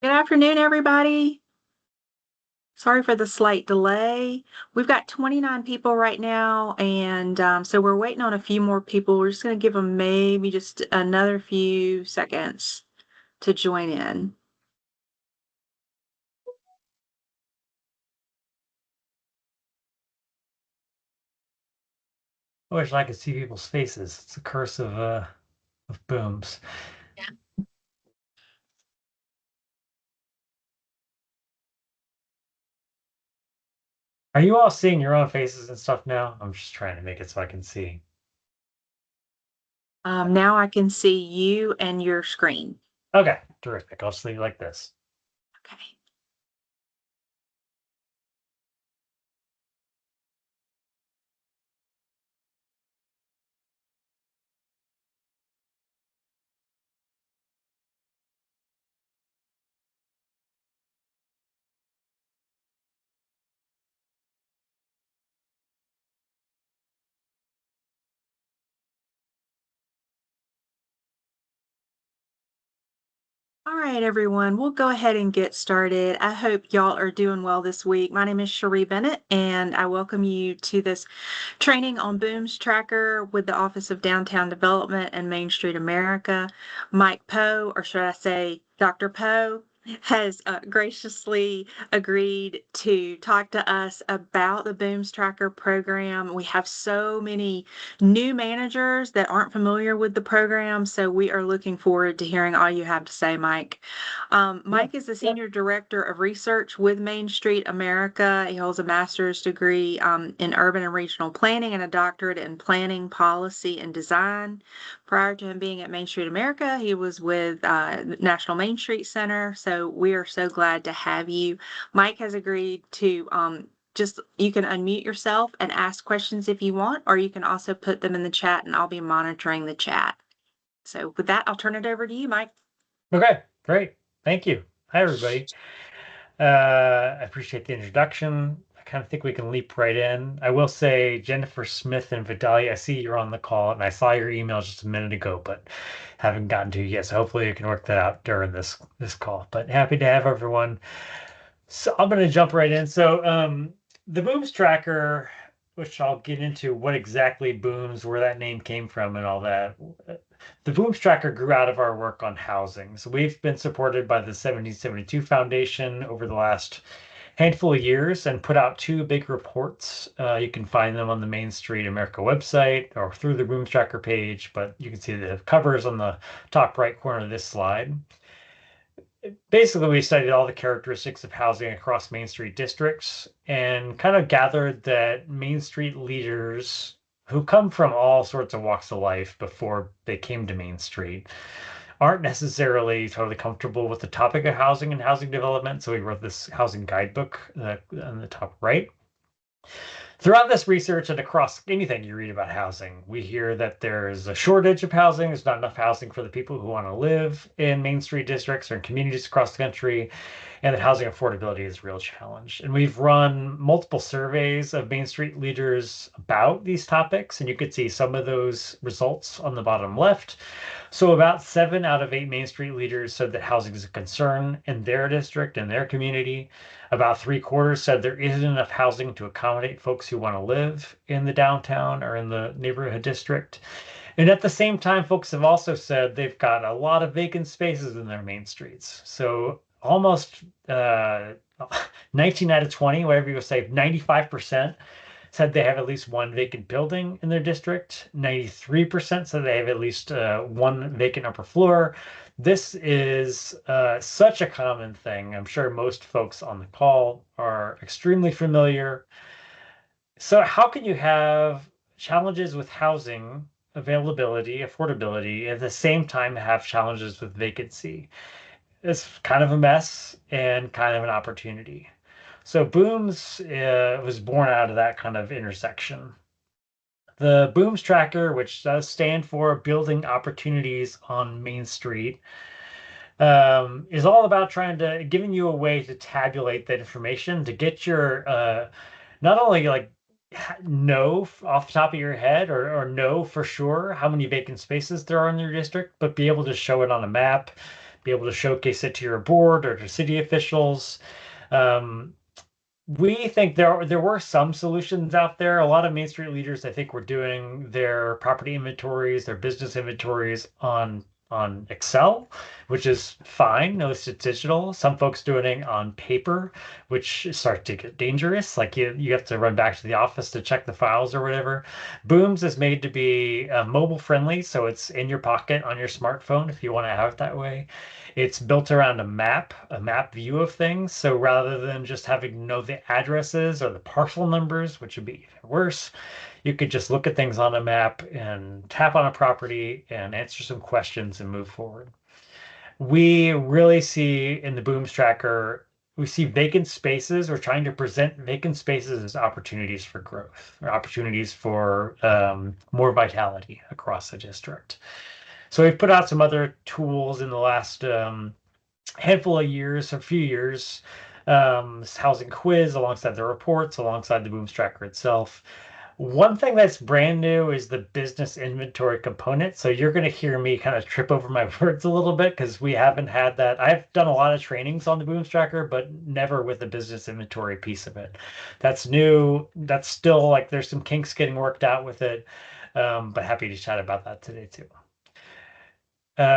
Good afternoon, everybody. Sorry for the slight delay. We've got 29 people right now, and so we're waiting on a few more people. We're just going to give them maybe just another few seconds to join in. I wish I could see people's faces. It's a curse of booms. Are you all seeing your own faces and stuff now? I'm just trying to make it so I can see. Now I can see you and your screen. Okay, terrific. I'll just leave it like this. Okay. All right, everyone, we'll go ahead and get started. I hope y'all are doing well this week. My name is Cherie Bennett, and I welcome you to this training on BOOMS Tracker with the Office of Downtown Development and Main Street America. Mike Poe, or should I say Dr. Poe, has graciously agreed to talk to us about the BOOMS Tracker program. We have so many new managers that aren't familiar with the program, so we are looking forward to hearing all you have to say, Mike. Yeah. Mike is the Senior Director of Research with Main Street America. He holds a master's degree in urban and regional planning and a doctorate in planning, policy, and design. Prior to him being at Main Street America, he was with National Main Street Center. So we are so glad to have you. Mike has agreed to just you can unmute yourself and ask questions if you want, or you can also put them in the chat and I'll be monitoring the chat. So with that, I'll turn it over to you, Mike. Okay, great. Thank you. Hi, everybody. I appreciate the introduction. I kind of think we can leap right in. I will say, Jennifer Smith and Vidalia, I see you're on the call, and I saw your email just a minute ago, but haven't gotten to you yet. So hopefully you can work that out during this call. But happy to have everyone. So I'm going to jump right in. So the Booms tracker, which I'll get into what exactly Booms, where that name came from, and all that. The Booms tracker grew out of our work on housing. So we've been supported by the 1772 Foundation over the last handful of years and put out two big reports. You can find them on the Main Street America website or through the Booms tracker page, but you can see the covers on the top right corner of this slide. Basically, we studied all the characteristics of housing across Main Street districts and kind of gathered that Main Street leaders who come from all sorts of walks of life before they came to Main Street aren't necessarily totally comfortable with the topic of housing and housing development. So we wrote this housing guidebook on the top right. Throughout this research and across anything you read about housing, we hear that there's a shortage of housing. There's not enough housing for the people who want to live in Main Street districts or in communities across the country, and that housing affordability is a real challenge. And we've run multiple surveys of Main Street leaders about these topics, and you could see some of those results on the bottom left. So about 7 out of 8 Main Street leaders said that housing is a concern in their district and their community. About 3/4 said there isn't enough housing to accommodate folks who want to live in the downtown or in the neighborhood district. And at the same time, folks have also said they've got a lot of vacant spaces in their main streets. So almost 19 out of 20, whatever you say, 95% said they have at least one vacant building in their district. 93% said they have at least one vacant upper floor. This is such a common thing. I'm sure most folks on the call are extremely familiar. So, how can you have challenges with housing availability, affordability, at the same time have challenges with vacancy? It's kind of a mess and kind of an opportunity. So Booms was born out of that kind of intersection. The Booms Tracker, which does stand for Building Opportunities on Main Street, is all about trying to giving you a way to tabulate that information to get your not only like know off the top of your head or know for sure how many vacant spaces there are in your district, but be able to show it on a map, be able to showcase it to your board or to city officials. Um, we think there were some solutions out there. A lot of Main Street leaders, I think, were doing their property inventories, their business inventories on Excel, which is fine. No, it's digital. Some folks doing it on paper, which starts to get dangerous. Like you have to run back to the office to check the files or whatever. Booms is made to be mobile friendly, so it's in your pocket on your smartphone if you want to have it that way. It's built around a map view of things. So rather than just having to know the addresses or the parcel numbers, which would be even worse, you could just look at things on a map and tap on a property and answer some questions and move forward. We really see in the Booms tracker, we see vacant spaces. We're trying to present vacant spaces as opportunities for growth or opportunities for more vitality across the district. So we've put out some other tools in the last handful of years, a few years, housing quiz alongside the reports, alongside the Booms tracker itself. One thing that's brand new is the business inventory component. So you're going to hear me kind of trip over my words a little bit because we haven't had that. I've done a lot of trainings on the Booms tracker, but never with the business inventory piece of it. That's new. That's still like there's some kinks getting worked out with it. But happy to chat about that today too.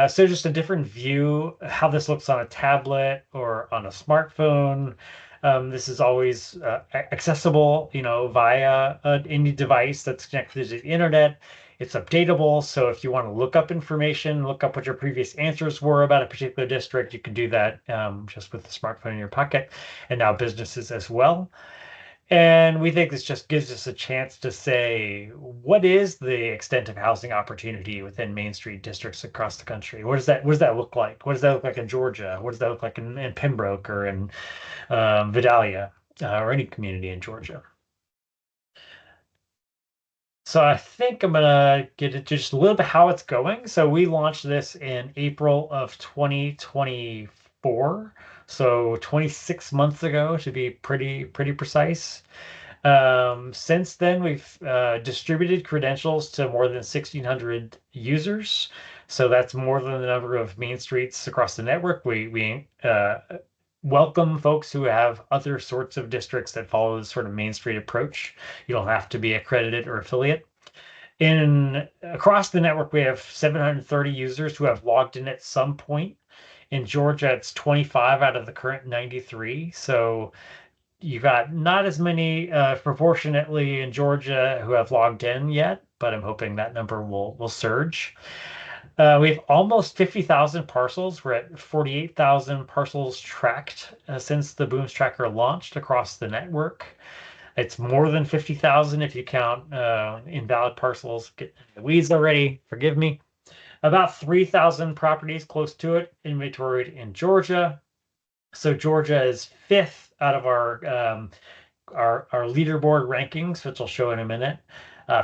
So just a different view, how this looks on a tablet or on a smartphone. This is always accessible, via any device that's connected to the internet. It's updatable, so if you want to look up information, look up what your previous answers were about a particular district, you can do that just with the smartphone in your pocket, and now businesses as well. And we think this just gives us a chance to say, what is the extent of housing opportunity within Main Street districts across the country? What does that look like? What does that look like in Georgia? What does that look like in Pembroke or in Vidalia or any community in Georgia? So I think I'm gonna get into just a little bit how it's going. So we launched this in April of 2024. So 26 months ago to be pretty precise. Since then, we've distributed credentials to more than 1,600 users. So that's more than the number of main streets across the network. We welcome folks who have other sorts of districts that follow this sort of main street approach. You don't have to be accredited or affiliate. In across the network, we have 730 users who have logged in at some point. In Georgia, it's 25 out of the current 93. So you got not as many proportionately in Georgia who have logged in yet, but I'm hoping that number will surge. We have almost 50,000 parcels. We're at 48,000 parcels tracked since the Booms tracker launched across the network. It's more than 50,000 if you count invalid parcels. Get in the weeds already. Forgive me. About 3,000 properties close to it inventoried in Georgia. So Georgia is fifth out of our leaderboard rankings, which I'll show in a minute.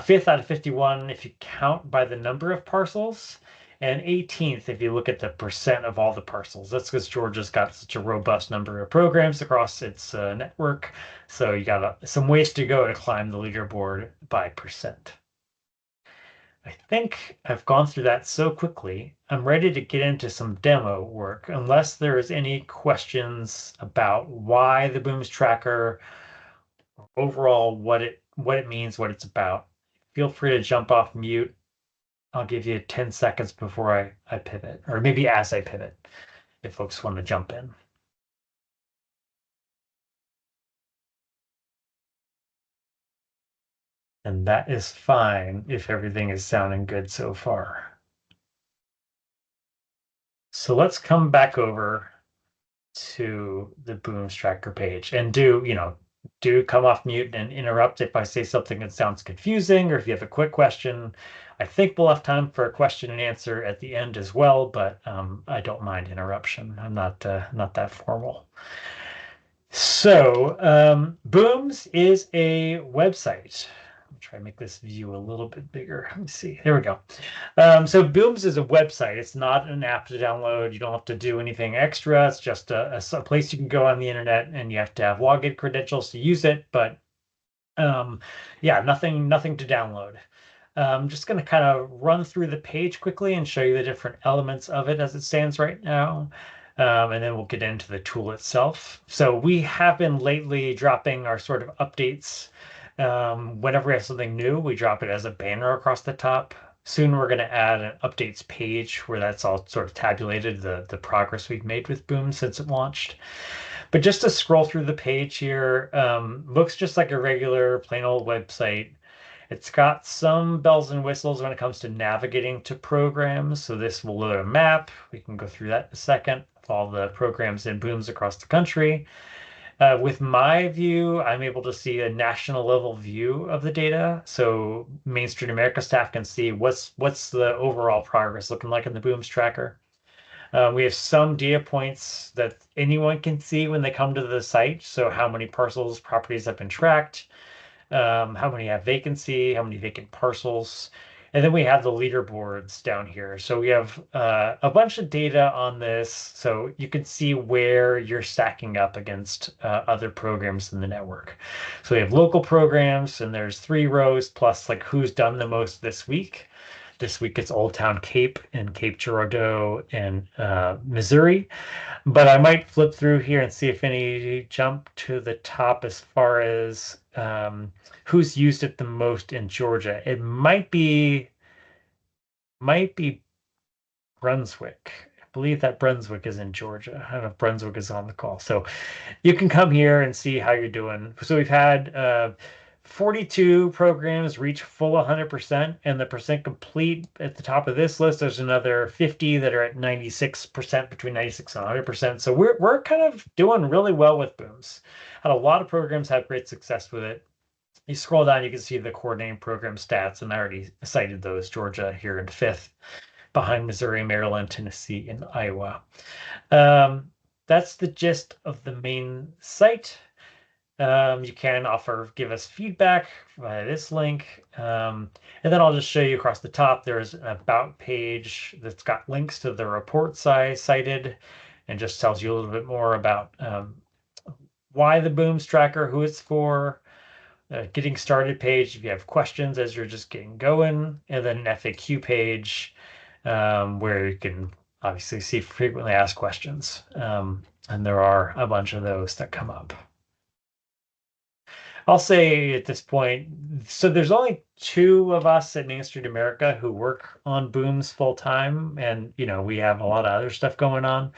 Fifth out of 51 if you count by the number of parcels, and 18th if you look at the percent of all the parcels. That's because Georgia's got such a robust number of programs across its network. So you got some ways to go to climb the leaderboard by percent. I think I've gone through that so quickly. I'm ready to get into some demo work, unless there is any questions about why the Booms tracker, overall what it means, what it's about. Feel free to jump off mute. I'll give you 10 seconds before I pivot, or maybe as I pivot, if folks want to jump in. And that is fine if everything is sounding good so far. So let's come back over to the Booms tracker page and do come off mute and interrupt if I say something that sounds confusing or if you have a quick question. I think we'll have time for a question and answer at the end as well, but I don't mind interruption. I'm not that formal. So Booms is a website. I'll try to make this view a little bit bigger. Let me see. There we go. So Booms is a website. It's not an app to download. You don't have to do anything extra. It's just a place you can go on the internet, and you have to have login credentials to use it. But yeah, nothing to download. I'm just going to kind of run through the page quickly and show you the different elements of it as it stands right now. And then we'll get into the tool itself. So we have been lately dropping our sort of updates. Whenever we have something new, we drop it as a banner across the top. Soon we're going to add an updates page where that's all sort of tabulated, the progress we've made with Boom since it launched. But just to scroll through the page here, looks just like a regular plain old website. It's got some bells and whistles when it comes to navigating to programs. So this will load a map. We can go through that in a second of all the programs and booms across the country. With my view, I'm able to see a national level view of the data. So Main Street America staff can see what's the overall progress looking like in the booms tracker. We have some data points that anyone can see when they come to the site. So how many parcels, properties have been tracked, how many have vacancy, how many vacant parcels. And then we have the leaderboards down here. So we have a bunch of data on this. So you can see where you're stacking up against other programs in the network. So we have local programs, and there's 3 rows plus like who's done the most this week. This week it's Old Town Cape and Cape Girardeau and Missouri. But I might flip through here and see if any jump to the top as far as who's used it the most in Georgia. It might be Brunswick. I believe that Brunswick is in Georgia. I don't know if Brunswick is on the call. So you can come here and see how you're doing. So we've had 42 programs reach full 100%, and the percent complete at the top of this list, there's another 50 that are at 96%, between 96 and 100%. So we're kind of doing really well with Booms. Had a lot of programs have great success with it. You scroll down, you can see the core name program stats, and I already cited those. Georgia here in 5th, behind Missouri, Maryland, Tennessee, and Iowa. That's the gist of the main site. You can give us feedback via this link. And then I'll just show you across the top, there's an about page that's got links to the reports I cited and just tells you a little bit more about why the Booms tracker, who it's for, getting started page if you have questions as you're just getting going, and then an FAQ page where you can obviously see frequently asked questions. And there are a bunch of those that come up. I'll say at this point, so there's only 2 of us at Main Street America who work on Booms full time, and we have a lot of other stuff going on.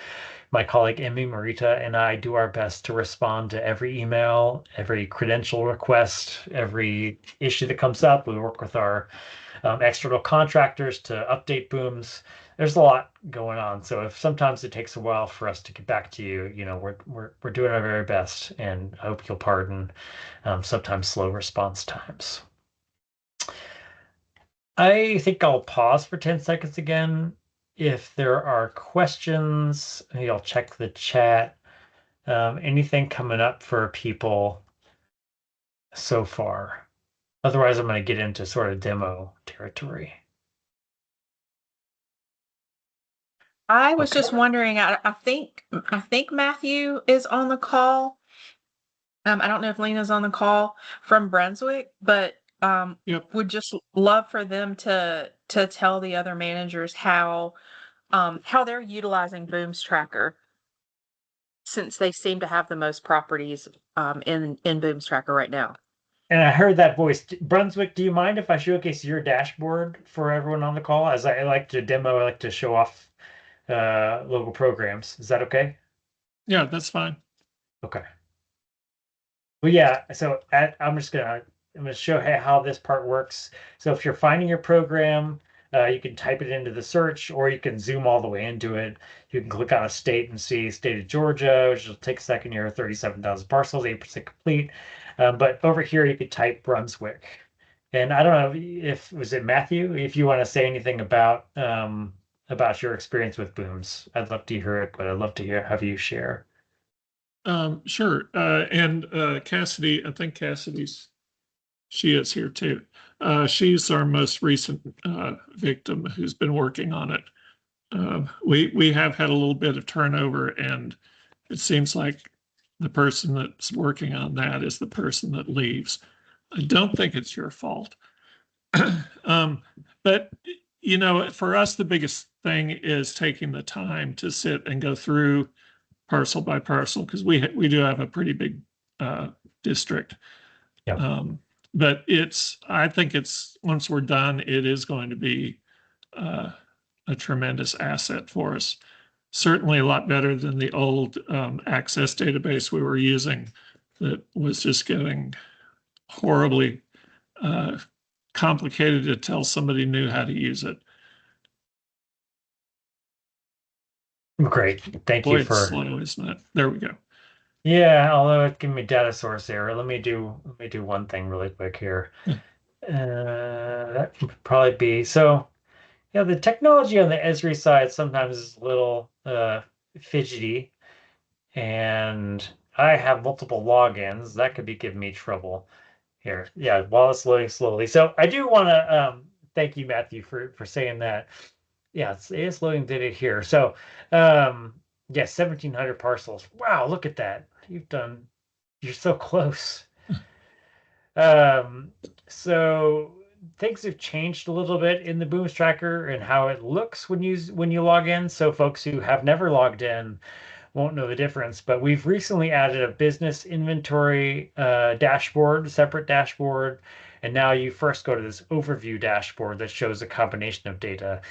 My colleague Emmy Marita and I do our best to respond to every email, every credential request, every issue that comes up. We work with our external contractors to update Booms. There's a lot going on, so if sometimes it takes a while for us to get back to you, we're doing our very best, and I hope you'll pardon sometimes slow response times. I think I'll pause for 10 seconds again. If there are questions, maybe I'll check the chat. Anything coming up for people so far? Otherwise, I'm going to get into sort of demo territory. I was just wondering, I think Matthew is on the call. I don't know if Lena's on the call from Brunswick, but Yep. would just love for them to tell the other managers how they're utilizing Booms Tracker, since they seem to have the most properties in Booms Tracker right now. And I heard that voice. Brunswick, do you mind if I showcase your dashboard for everyone on the call? As I like to demo, I like to show off local programs. Is that okay? Yeah, that's fine. Okay. Well, yeah, so I'm gonna show how this part works. So if you're finding your program, you can type it into the search, or you can zoom all the way into it. You can click on a state and see state of Georgia, which will take a second here, 37,000 parcels, 8% complete. But over here, you could type Brunswick. And I don't know if was it Matthew, if you want to say anything about your experience with Booms. I'd love to hear it, but I'd love to have you share. Sure. And Cassidy, I think she is here too. She's our most recent victim who's been working on it. We have had a little bit of turnover, and it seems like the person that's working on that is the person that leaves. I don't think it's your fault. But for us, the biggest thing is taking the time to sit and go through parcel by parcel because we do have a pretty big district. Yeah. But I think once we're done, it is going to be a tremendous asset for us. Certainly a lot better than the old access database we were using that was just getting horribly complicated until somebody knew how to use it. Great. Thank Boy, you it's for. slow, isn't it? There we go. Yeah, although it gave me data source error. Let me do one thing really quick here. Yeah. That would probably be so. Yeah, the technology on the Esri side sometimes is a little fidgety, and I have multiple logins. That could be giving me trouble here. Yeah, while it's loading slowly. So I do want to thank you, Matthew, for saying that. Yeah, it is loading data here. So yeah, 1,700 parcels. Wow, look at that. You're so close. Um, so things have changed a little bit in the Booms tracker and how it looks when you log in. So folks who have never logged in won't know the difference. But we've recently added a business inventory dashboard, separate dashboard. And now you first go to this overview dashboard that shows a combination of data.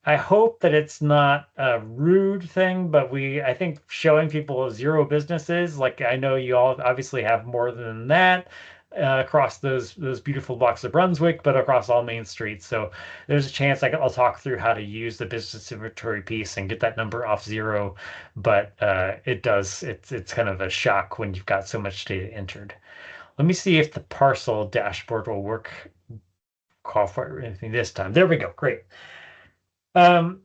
I hope that it's not a rude thing, but I think showing people zero businesses, like I know you all obviously have more than that across those beautiful blocks of Brunswick, but across all main streets. So there's a chance I'll talk through how to use the business inventory piece and get that number off zero. But it's kind of a shock when you've got so much data entered. Let me see if the parcel dashboard will work. Call for anything this time. There we go. Great.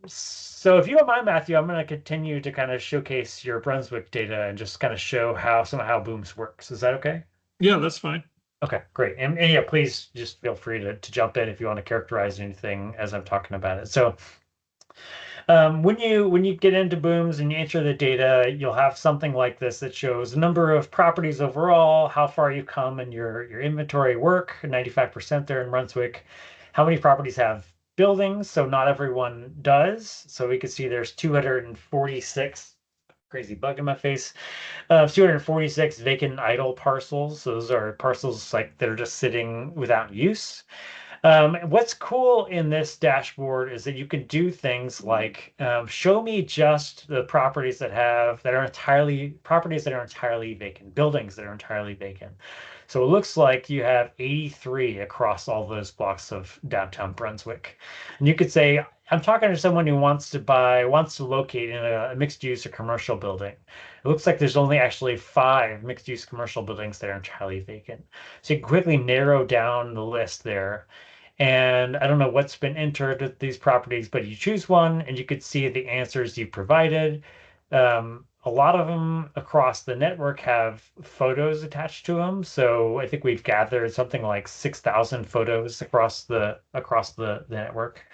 So if you don't mind, Matthew, I'm going to continue to kind of showcase your Brunswick data and just kind of show how Booms works. Is that okay? Yeah, that's fine. Okay, great. And yeah, please just feel free to jump in if you want to characterize anything as I'm talking about it. So when you get into Booms and you enter the data, you'll have something like this that shows the number of properties overall, how far you come in your inventory work, 95% there in Brunswick, how many properties have buildings, so not everyone does. So we can see there's 246, crazy bug in my face, 246 vacant idle parcels. So those are parcels like that are just sitting without use. What's cool in this dashboard is that you can do things like show me just the properties that are entirely vacant, buildings that are entirely vacant. So it looks like you have 83 across all those blocks of downtown Brunswick. And you could say, I'm talking to someone who wants to locate in a mixed use or commercial building. It looks like there's only actually 5 mixed use commercial buildings that are entirely vacant. So you can quickly narrow down the list there. And I don't know what's been entered with these properties, but you choose one and you could see the answers you provided. A lot of them across the network have photos attached to them. So I think we've gathered something like 6,000 photos across the network.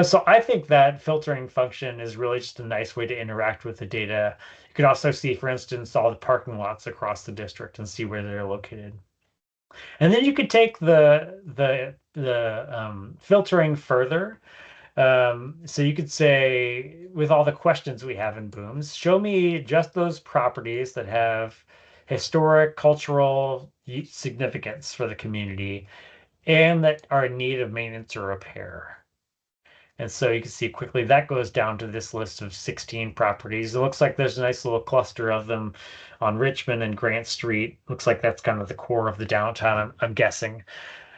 So I think that filtering function is really just a nice way to interact with the data. You can also see, for instance, all the parking lots across the district and see where they're located. And then you could take the filtering further. So you could say, with all the questions we have in Booms, show me just those properties that have historic, cultural significance for the community and that are in need of maintenance or repair. And so you can see quickly that goes down to this list of 16 properties. It looks like there's a nice little cluster of them on Richmond and Grant Street. Looks like that's kind of the core of the downtown, I'm guessing.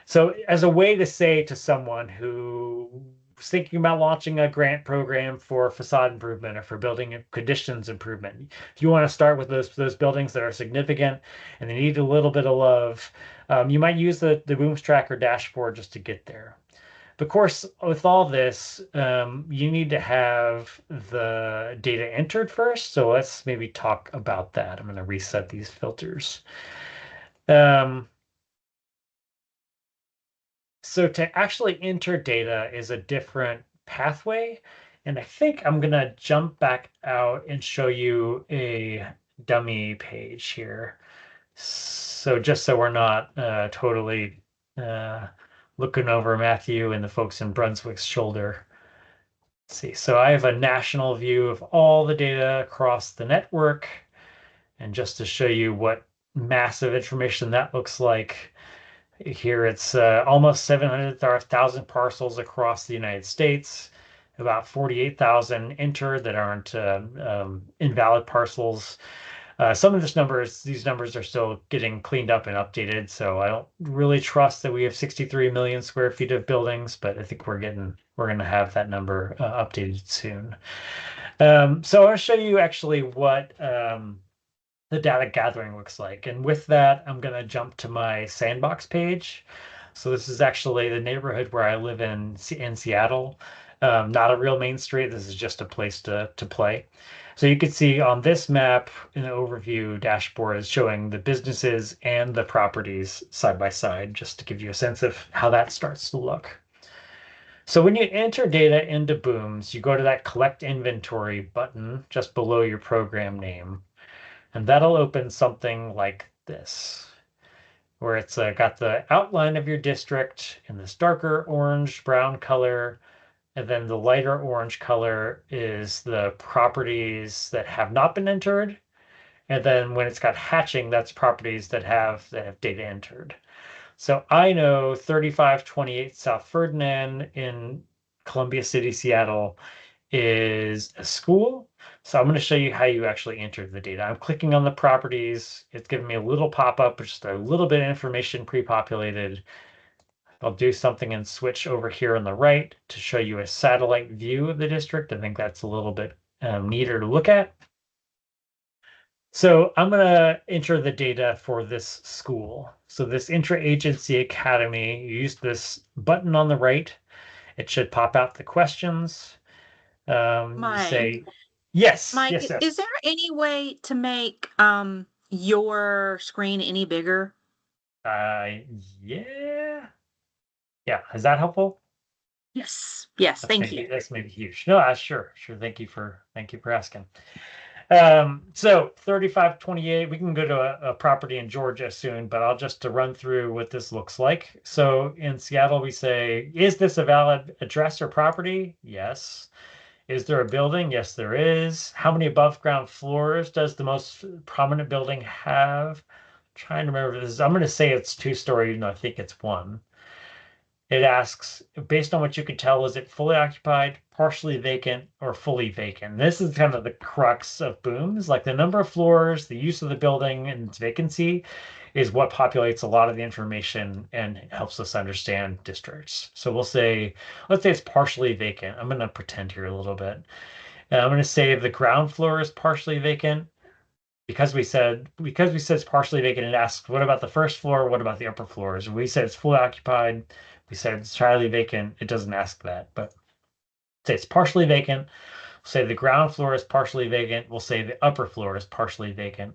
So as a way to say to someone who was thinking about launching a grant program for facade improvement or for building conditions improvement, if you want to start with those buildings that are significant and they need a little bit of love, you might use the Booms Tracker dashboard just to get there. Of course, with all this, you need to have the data entered first. So let's maybe talk about that. I'm going to reset these filters. So to actually enter data is a different pathway. And I think I'm going to jump back out and show you a dummy page here. So just so we're not totally looking over Matthew and the folks in Brunswick's shoulder. Let's see, so I have a national view of all the data across the network. And just to show you what massive information that looks like, here it's almost 700,000 parcels across the United States, about 48,000 entered that aren't invalid parcels. Some of these numbers are still getting cleaned up and updated, so I don't really trust that we have 63 million square feet of buildings, but I think we're going to have that number updated soon. So I'll show you actually what the data gathering looks like. And with that, I'm going to jump to my sandbox page. So this is actually the neighborhood where I live in Seattle. Not a real main street. This is just a place to play. So you can see on this map, an overview dashboard is showing the businesses and the properties side by side, just to give you a sense of how that starts to look. So when you enter data into BOOMS, you go to that Collect Inventory button just below your program name. And that'll open something like this, where it's got the outline of your district in this darker orange brown color. And then the lighter orange color is the properties that have not been entered. And then when it's got hatching, that's properties that have data entered. So I know 3528 South Ferdinand in Columbia City, Seattle is a school. So I'm going to show you how you actually enter the data. I'm clicking on the properties. It's giving me a little pop-up, just a little bit of information pre-populated. I'll do something and switch over here on the right to show you a satellite view of the district. I think that's a little bit neater to look at. So I'm going to enter the data for this school. So this Intra-Agency Academy, you use this button on the right. It should pop out the questions. You say, yes, Mike, yes, yes. is there any way to make your screen any bigger? Yeah. Yeah, is that helpful? Yes. Yes, thank you. That's maybe huge. No, sure. Thank you for asking. So 3528, we can go to a property in Georgia soon, but I'll just to run through what this looks like. So in Seattle, we say, is this a valid address or property? Yes. Is there a building? Yes, there is. How many above ground floors does the most prominent building have? I'm trying to remember this. I'm going to say it's 2-story, even though I think it's one. It asks, based on what you can tell, is it fully occupied, partially vacant, or fully vacant? This is kind of the crux of BOOMS. Like the number of floors, the use of the building, and its vacancy is what populates a lot of the information and helps us understand districts. So we'll say, let's say it's partially vacant. I'm going to pretend here a little bit. I'm going to say the ground floor is partially vacant. Because we said it's partially vacant, it asks, what about the first floor? What about the upper floors? We said it's fully occupied. We said it's entirely vacant. It doesn't ask that, but say it's partially vacant. We'll say the ground floor is partially vacant. We'll say the upper floor is partially vacant.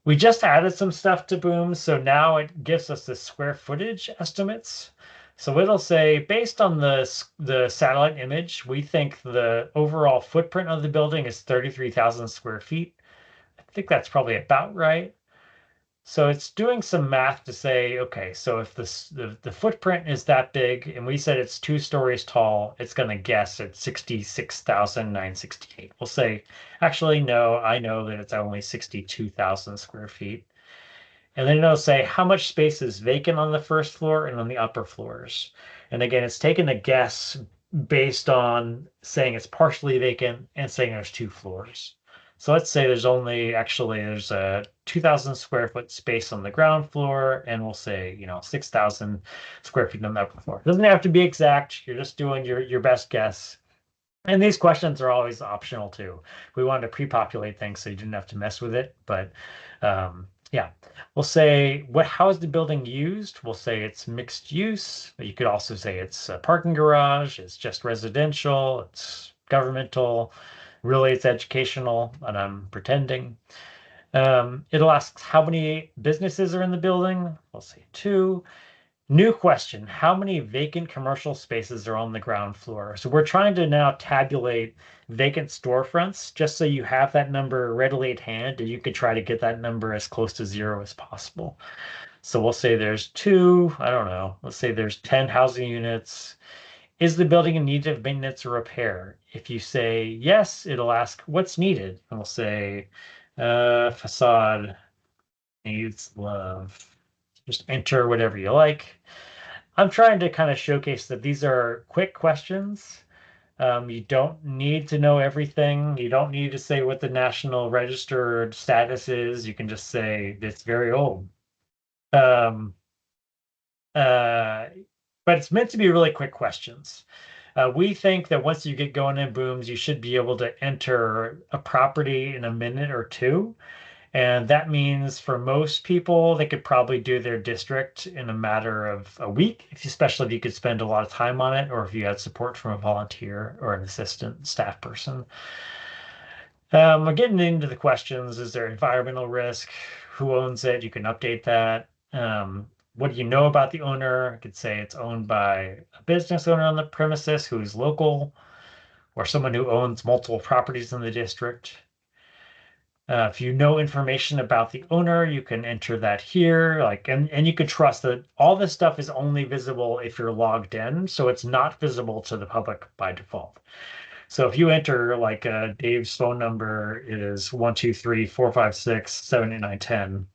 We just added some stuff to BOOM, so now it gives us the square footage estimates. So it'll say, based on the satellite image, we think the overall footprint of the building is 33,000 square feet. I think that's probably about right. So it's doing some math to say, okay, so if the footprint is that big and we said it's 2 stories tall, it's going to guess at 66,968. We'll say, actually, no, I know that it's only 62,000 square feet. And then it'll say how much space is vacant on the first floor and on the upper floors. And again, it's taken a guess based on saying it's partially vacant and saying there's 2 floors. So let's say there's a 2,000 square foot space on the ground floor, and we'll say, 6,000 square feet on the upper floor. It doesn't have to be exact. You're just doing your best guess. And these questions are always optional too. We wanted to pre-populate things so you didn't have to mess with it. But yeah, we'll say, how is the building used? We'll say it's mixed use. But you could also say it's a parking garage. It's just residential. It's governmental. Really, it's educational, and I'm pretending. It'll ask how many businesses are in the building. We'll say 2. New question, how many vacant commercial spaces are on the ground floor? So we're trying to now tabulate vacant storefronts just so you have that number readily at hand and you could try to get that number as close to 0 as possible. So we'll say there's two, I don't know, let's say there's 10 housing units. Is the building in need of maintenance or repair? If you say yes, it'll ask what's needed. And we'll say facade needs love. Just enter whatever you like. I'm trying to kind of showcase that these are quick questions. You don't need to know everything. You don't need to say what the National Register status is. You can just say it's very old. Um, uh, but it's meant to be really quick questions. We think that once you get going in Booms, you should be able to enter a property in a minute or two. And that means for most people, they could probably do their district in a matter of a week, especially if you could spend a lot of time on it, or if you had support from a volunteer or an assistant staff person. We're getting into the questions. Is there environmental risk? Who owns it? You can update that. What do you know about the owner? I could say it's owned by a business owner on the premises who's local, or someone who owns multiple properties in the district. If you know information about the owner, you can enter that here. And you can trust that all this stuff is only visible if you're logged in, so it's not visible to the public by default. So if you enter like Dave's phone number is 123-456-78910,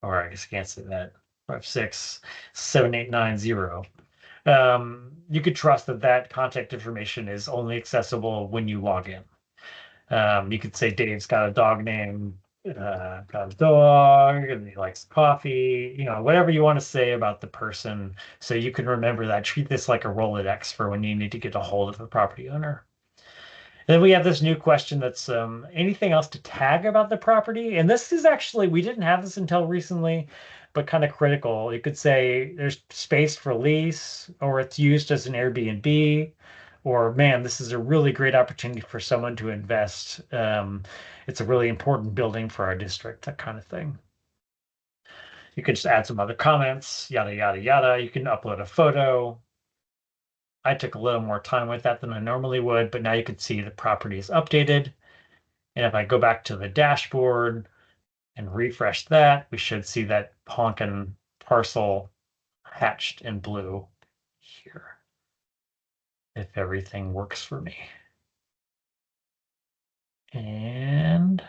or I guess I can't say that, 56-7890. You could trust that that contact information is only accessible when you log in. You could say Dave's got a dog name, got a dog, and he likes coffee, whatever you want to say about the person, so you can remember that. Treat this like a Rolodex for when you need to get a hold of the property owner. And then we have this new question that's anything else to tag about the property? And this is actually, we didn't have this until recently, but kind of critical. You could say there's space for lease, or it's used as an Airbnb, or man, this is a really great opportunity for someone to invest. It's a really important building for our district, that kind of thing. You could just add some other comments, yada, yada, yada. You can upload a photo. I took a little more time with that than I normally would, but now you can see the property is updated. And if I go back to the dashboard and refresh that, we should see that honkin' parcel hatched in blue here, if everything works for me. And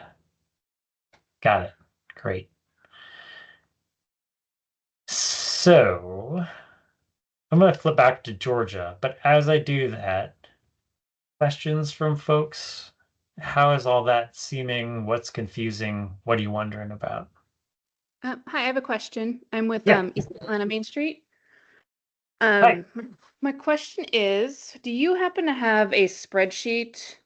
got it. Great. So I'm going to flip back to Georgia, but as I do that, questions from folks? How is all that seeming? What's confusing? What are you wondering about? Hi, I have a question. I'm with Yeah. East Atlanta Main Street. Hi. My question is, do you happen to have a spreadsheet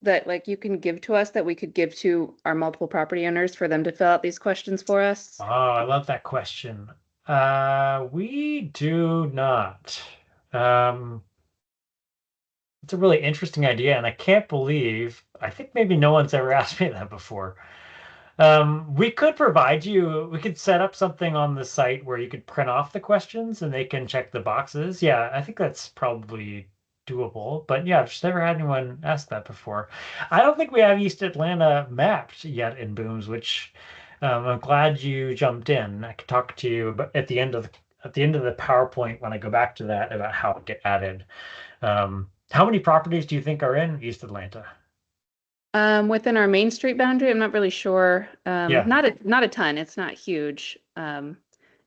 that you can give to us that we could give to our multiple property owners for them to fill out these questions for us? Oh, I love that question. We do not. It's a really interesting idea, and I can't believe, I think maybe no one's ever asked me that before. We could set up something on the site where you could print off the questions and they can check the boxes. Yeah, I think that's probably doable. But yeah, I've just never had anyone ask that before. I don't think we have East Atlanta mapped yet in Booms, which I'm glad you jumped in. I could talk to you at the end of the PowerPoint when I go back to that about how it get added. How many properties do you think are in East Atlanta? Within our Main Street boundary, I'm not really sure. Yeah. Not a ton. It's not huge.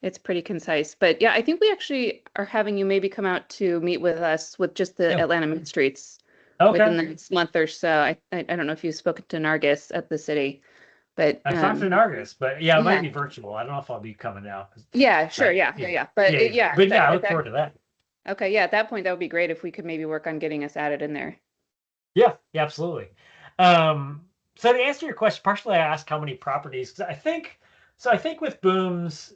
It's pretty concise. But yeah, I think we actually are having you maybe come out to meet with us with just the Yeah. Atlanta Main Streets Okay. within the next month or so. I don't know if you've spoken to Nargis at the city, but I talked to Nargis, but yeah, it might be virtual. I don't know if I'll be coming out. yeah, sure, But, yeah. But But yeah, I look forward to that. Okay, yeah, at that point, that would be great if we could maybe work on getting us added in there. Yeah, absolutely. So to answer your question, partially I asked how many properties, 'cause I think with Booms,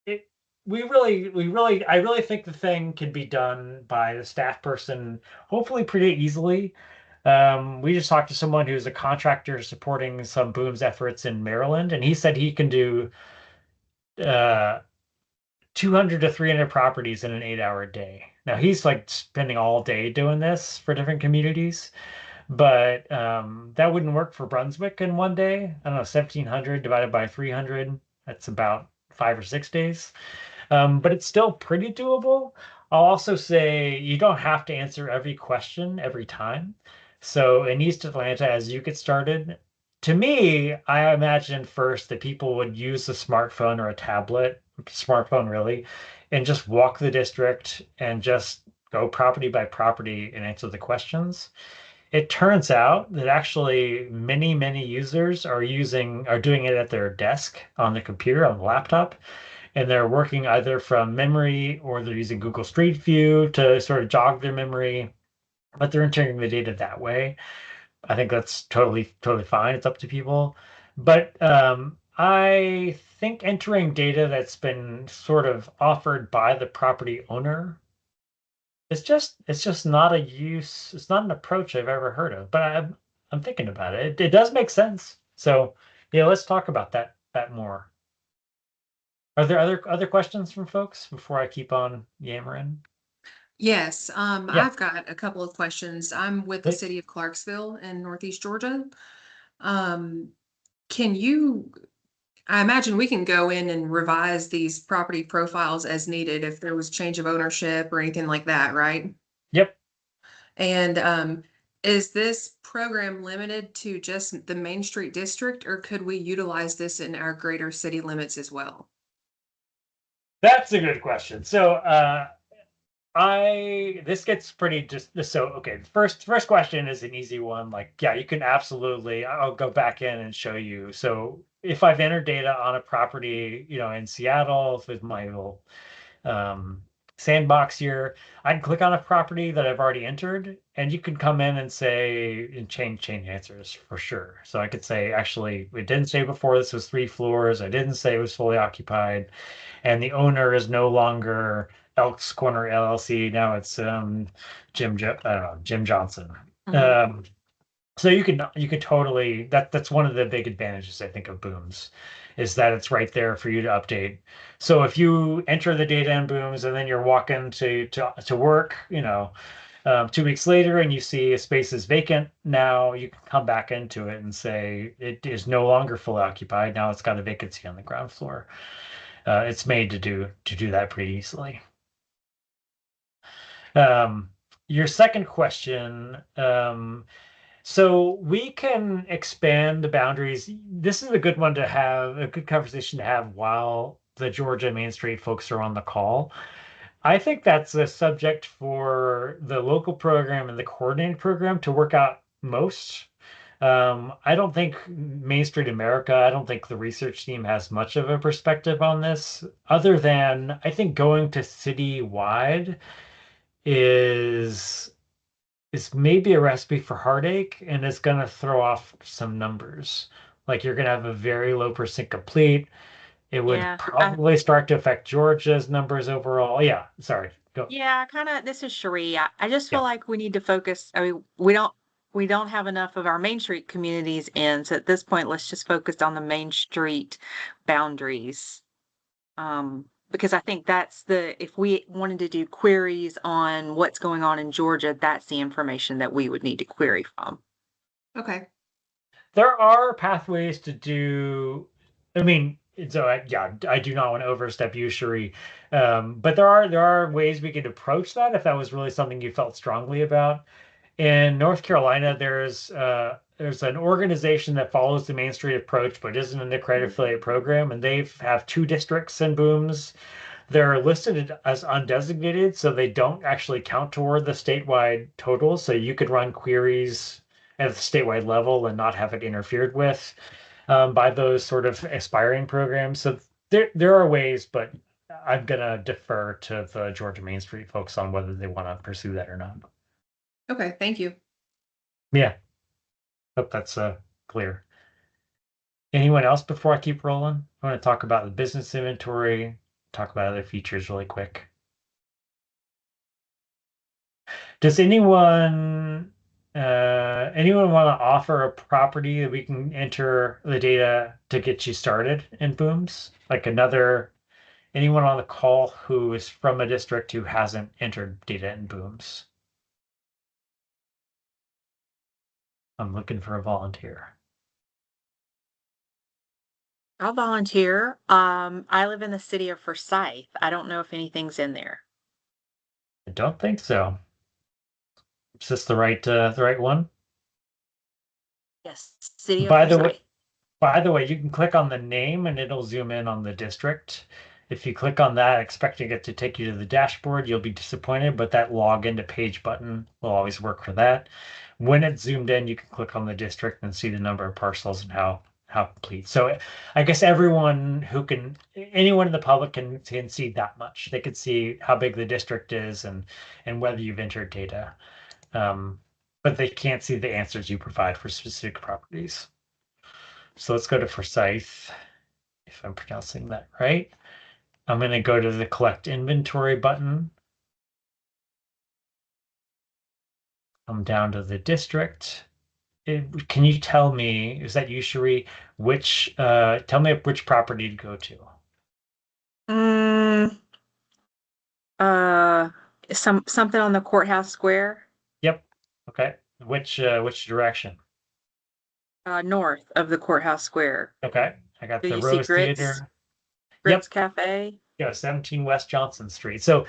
I really think the thing can be done by the staff person, hopefully pretty easily. We just talked to someone who's a contractor supporting some Booms efforts in Maryland, and he said he can do 200 to 300 properties in an 8-hour day. Now he's like spending all day doing this for different communities, but that wouldn't work for Brunswick in one day. I don't know, 1,700 divided by 300. That's about 5 or 6 days. But it's still pretty doable. I'll also say you don't have to answer every question every time. So in East Atlanta, as you get started, to me, I imagine first that people would use a smartphone or a tablet, smartphone really, and just walk the district and just go property by property and answer the questions. It turns out that actually many users are doing it at their desk on the computer, on the laptop, and they're working either from memory or they're using Google Street View to sort of jog their memory, but they're entering the data that way. I think that's totally fine. It's up to people. But I think entering data that's been sort of offered by the property owner it's just not a use. It's not an approach I've ever heard of. But I'm thinking about it. It does make sense. So yeah, let's talk about that more. Are there other questions from folks before I keep on yammering? Yes, Yeah, I've got a couple of questions. I'm with the please. city of Clarksville in Northeast Georgia. Um, can you, I imagine we can go in and revise these property profiles as needed if there was change of ownership or anything like that, right? Yep. And is this program limited to just the Main Street district, or could we utilize this in our greater city limits as well? That's a good question. So I this gets pretty just so okay. First question is an easy one. Like, yeah, you can absolutely. I'll go back in and show you. So if I've entered data on a property, in Seattle with my little um, sandbox here, I can click on a property that I've already entered, and you can come in and say and change answers for sure. So I could say, actually, it didn't say before this was 3 floors. I didn't say it was fully occupied, and the owner is no longer Elks Corner LLC. Now it's I don't know, Jim Johnson. Mhm. So you can totally that's one of the big advantages I think of Booms is that it's right there for you to update. So if you enter the data in Booms and then you're walking to work, 2 weeks later and you see a space is vacant, now you can come back into it and say it is no longer fully occupied. Now it's got a vacancy on the ground floor. It's made to do that pretty easily. Um, your second question. So we can expand the boundaries. This is a good one to have, a good conversation to have while the Georgia Main Street folks are on the call. I think that's a subject for the local program and the coordinated program to work out most. I don't think Main Street America, I don't think the research team has much of a perspective on this, other than I think going to citywide is is maybe a recipe for heartache and it's going to throw off some numbers. Like you're going to have a very low percent complete. It would Yeah. probably start to affect Georgia's numbers overall. Yeah, sorry. Go. Yeah, kind of. This is Cherie. I just feel Yeah. like we need to focus. I mean, we don't have enough of our Main Street communities in. So at this point, let's just focus on the Main Street boundaries. Because I think if we wanted to do queries on what's going on in Georgia, that's the information that we would need to query from. Okay. There are pathways to do, I mean, so yeah, I do not want to overstep you, Cherie. But there are ways we could approach that if that was really something you felt strongly about. In North Carolina, there's an organization that follows the Main Street approach, but isn't in the credit affiliate program, and they have 2 districts in Booms. They're listed as undesignated, so they don't actually count toward the statewide total. So you could run queries at the statewide level and not have it interfered with by those sort of aspiring programs. So there are ways, but I'm gonna defer to the Georgia Main Street folks on whether they want to pursue that or not. Okay. Thank you. Yeah. Hope that's clear. Anyone else before I keep rolling? I want to talk about the business inventory, talk about other features really quick. Does anyone want to offer a property that we can enter the data to get you started in Booms? Like anyone on the call who is from a district who hasn't entered data in Booms? I'm looking for a volunteer. I'll volunteer. I live in the city of Forsyth. I don't know if anything's in there. I don't think so. Is this the right one? Yes, city of By the way, Forsyth. By the way, you can click on the name and it'll zoom in on the district. If you click on that, expecting it to take you to the dashboard, you'll be disappointed, but that login to page button will always work for that. When it's zoomed in, you can click on the district and see the number of parcels and how complete. So I guess anyone in the public can see that much. They can see how big the district is and whether you've entered data. But they can't see the answers you provide for specific properties. So let's go to Forsyth, if I'm pronouncing that right. I'm going to go to the collect inventory button. I'm down to the district. Can you tell me, is that you, Cherie, tell me which property to go to? Mm, something on the courthouse square, Yep. Okay. Which direction? north of the courthouse square. Okay. I got Do the you see Rose Grits? Theater. Grits Yep. Cafe? Yeah, 17 West Johnson Street. So,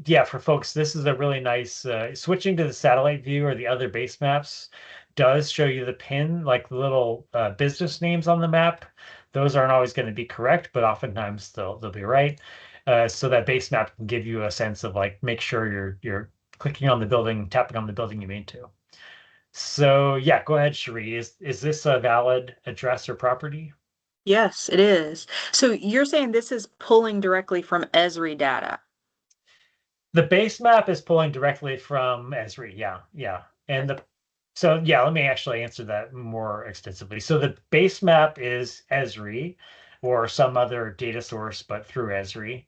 yeah, for folks, this is a really nice switching to the satellite view or the other base maps does show you the pin, like the little business names on the map. Those aren't always going to be correct, but oftentimes they'll be right. So that base map can give you a sense of like make sure you're clicking on the building, tapping on the building you mean to. So yeah, go ahead, Cherie. Is this a valid address or property? Yes, it is. So you're saying this is pulling directly from Esri data? The base map is pulling directly from Esri. Yeah, yeah. So yeah, let me actually answer that more extensively. So the base map is Esri or some other data source, but through Esri.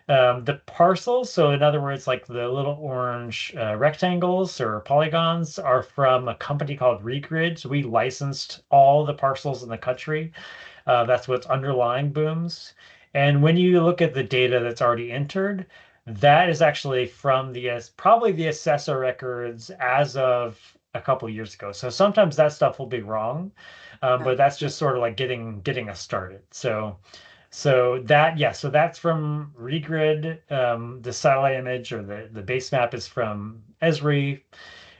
The parcels, so in other words, like the little orange rectangles or polygons are from a company called Regrid. So we licensed all the parcels in the country. That's what's underlying BOOMS. And when you look at the data that's already entered, that is actually from probably the assessor records as of a couple years ago. So sometimes that stuff will be wrong, but that's just sort of like getting us started. So that's from Regrid. The satellite image or the base map is from Esri,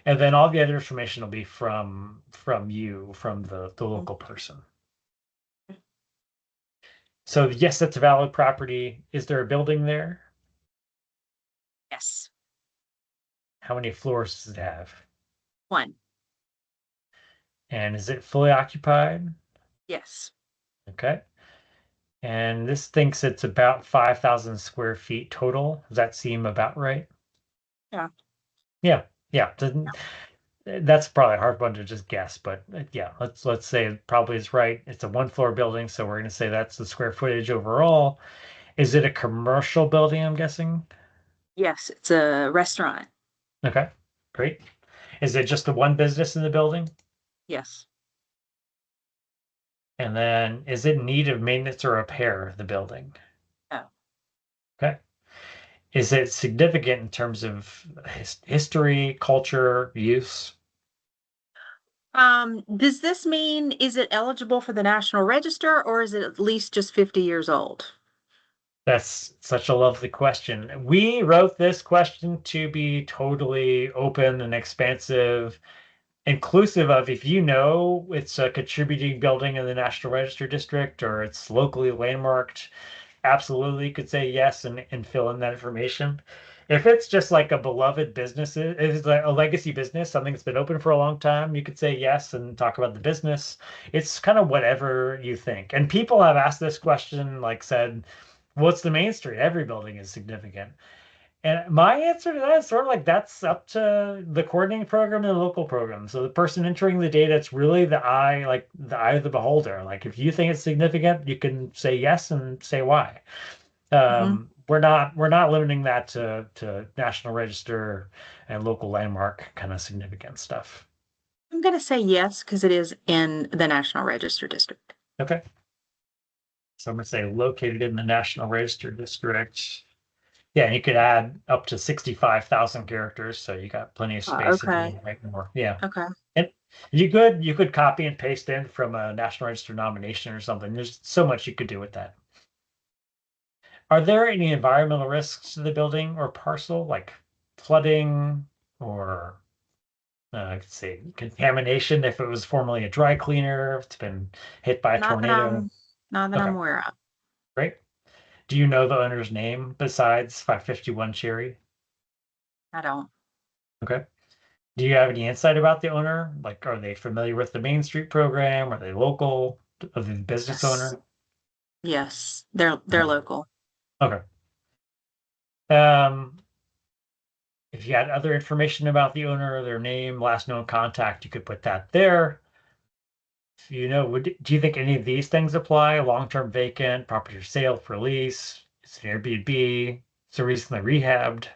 and then all the other information will be from the local person. So yes, that's a valid property. Is there a building there? Yes. How many floors does it have? One. And is it fully occupied? Yes. Okay. And this thinks it's about 5,000 square feet total. Does that seem about right? Yeah. Yeah. Yeah. That's probably a hard one to just guess, but yeah, let's say it probably is right. It's a one floor building, so we're going to say that's the square footage overall. Is it a commercial building, I'm guessing? Yes, it's a restaurant. Okay, great. Is it just the one business in the building? Yes. And then is it in need of maintenance or repair, the building? Oh. Okay. Is it significant in terms of history, culture, use? Does this mean is it eligible for the National Register or is it at least just 50 years old? That's such a lovely question. We wrote this question to be totally open and expansive, inclusive of if you know it's a contributing building in the National Register District or it's locally landmarked, absolutely could say yes and fill in that information. If it's just like a beloved business, if it's like a legacy business, something that's been open for a long time, you could say yes and talk about the business. It's kind of whatever you think. And people have asked this question, like said, what's the main street? Every building is significant. And my answer to that is sort of like that's up to the coordinating program and the local program. So the person entering the data, it's really like the eye of the beholder. Like if you think it's significant, you can say yes and say why. We're not limiting that to National Register and local landmark kind of significant stuff. I'm going to say yes because it is in the National Register District. Okay. So I'm gonna say located in the National Register District. Yeah, and you could add up to 65,000 characters, so you got plenty of space if you Okay. want to write more. Yeah. Okay. And you could copy and paste in from a National Register nomination or something. There's so much you could do with that. Are there any environmental risks to the building or parcel, like flooding or let's say contamination if it was formerly a dry cleaner, if it's been hit by a Not that tornado? I'm Okay, aware of. great. Do you know the owner's name besides 551 Cherry? I don't. Okay. Do you have any insight about the owner? Like, are they familiar with the Main Street program? Are they local? Are they the business Yes. owner? Yes. They're Okay. local. Okay. Um, if you had other information about the owner, their name, last known contact, you could put that there. If you know, do you think any of these things apply? Long-term vacant, property for sale, for lease, it's an Airbnb, so recently rehabbed.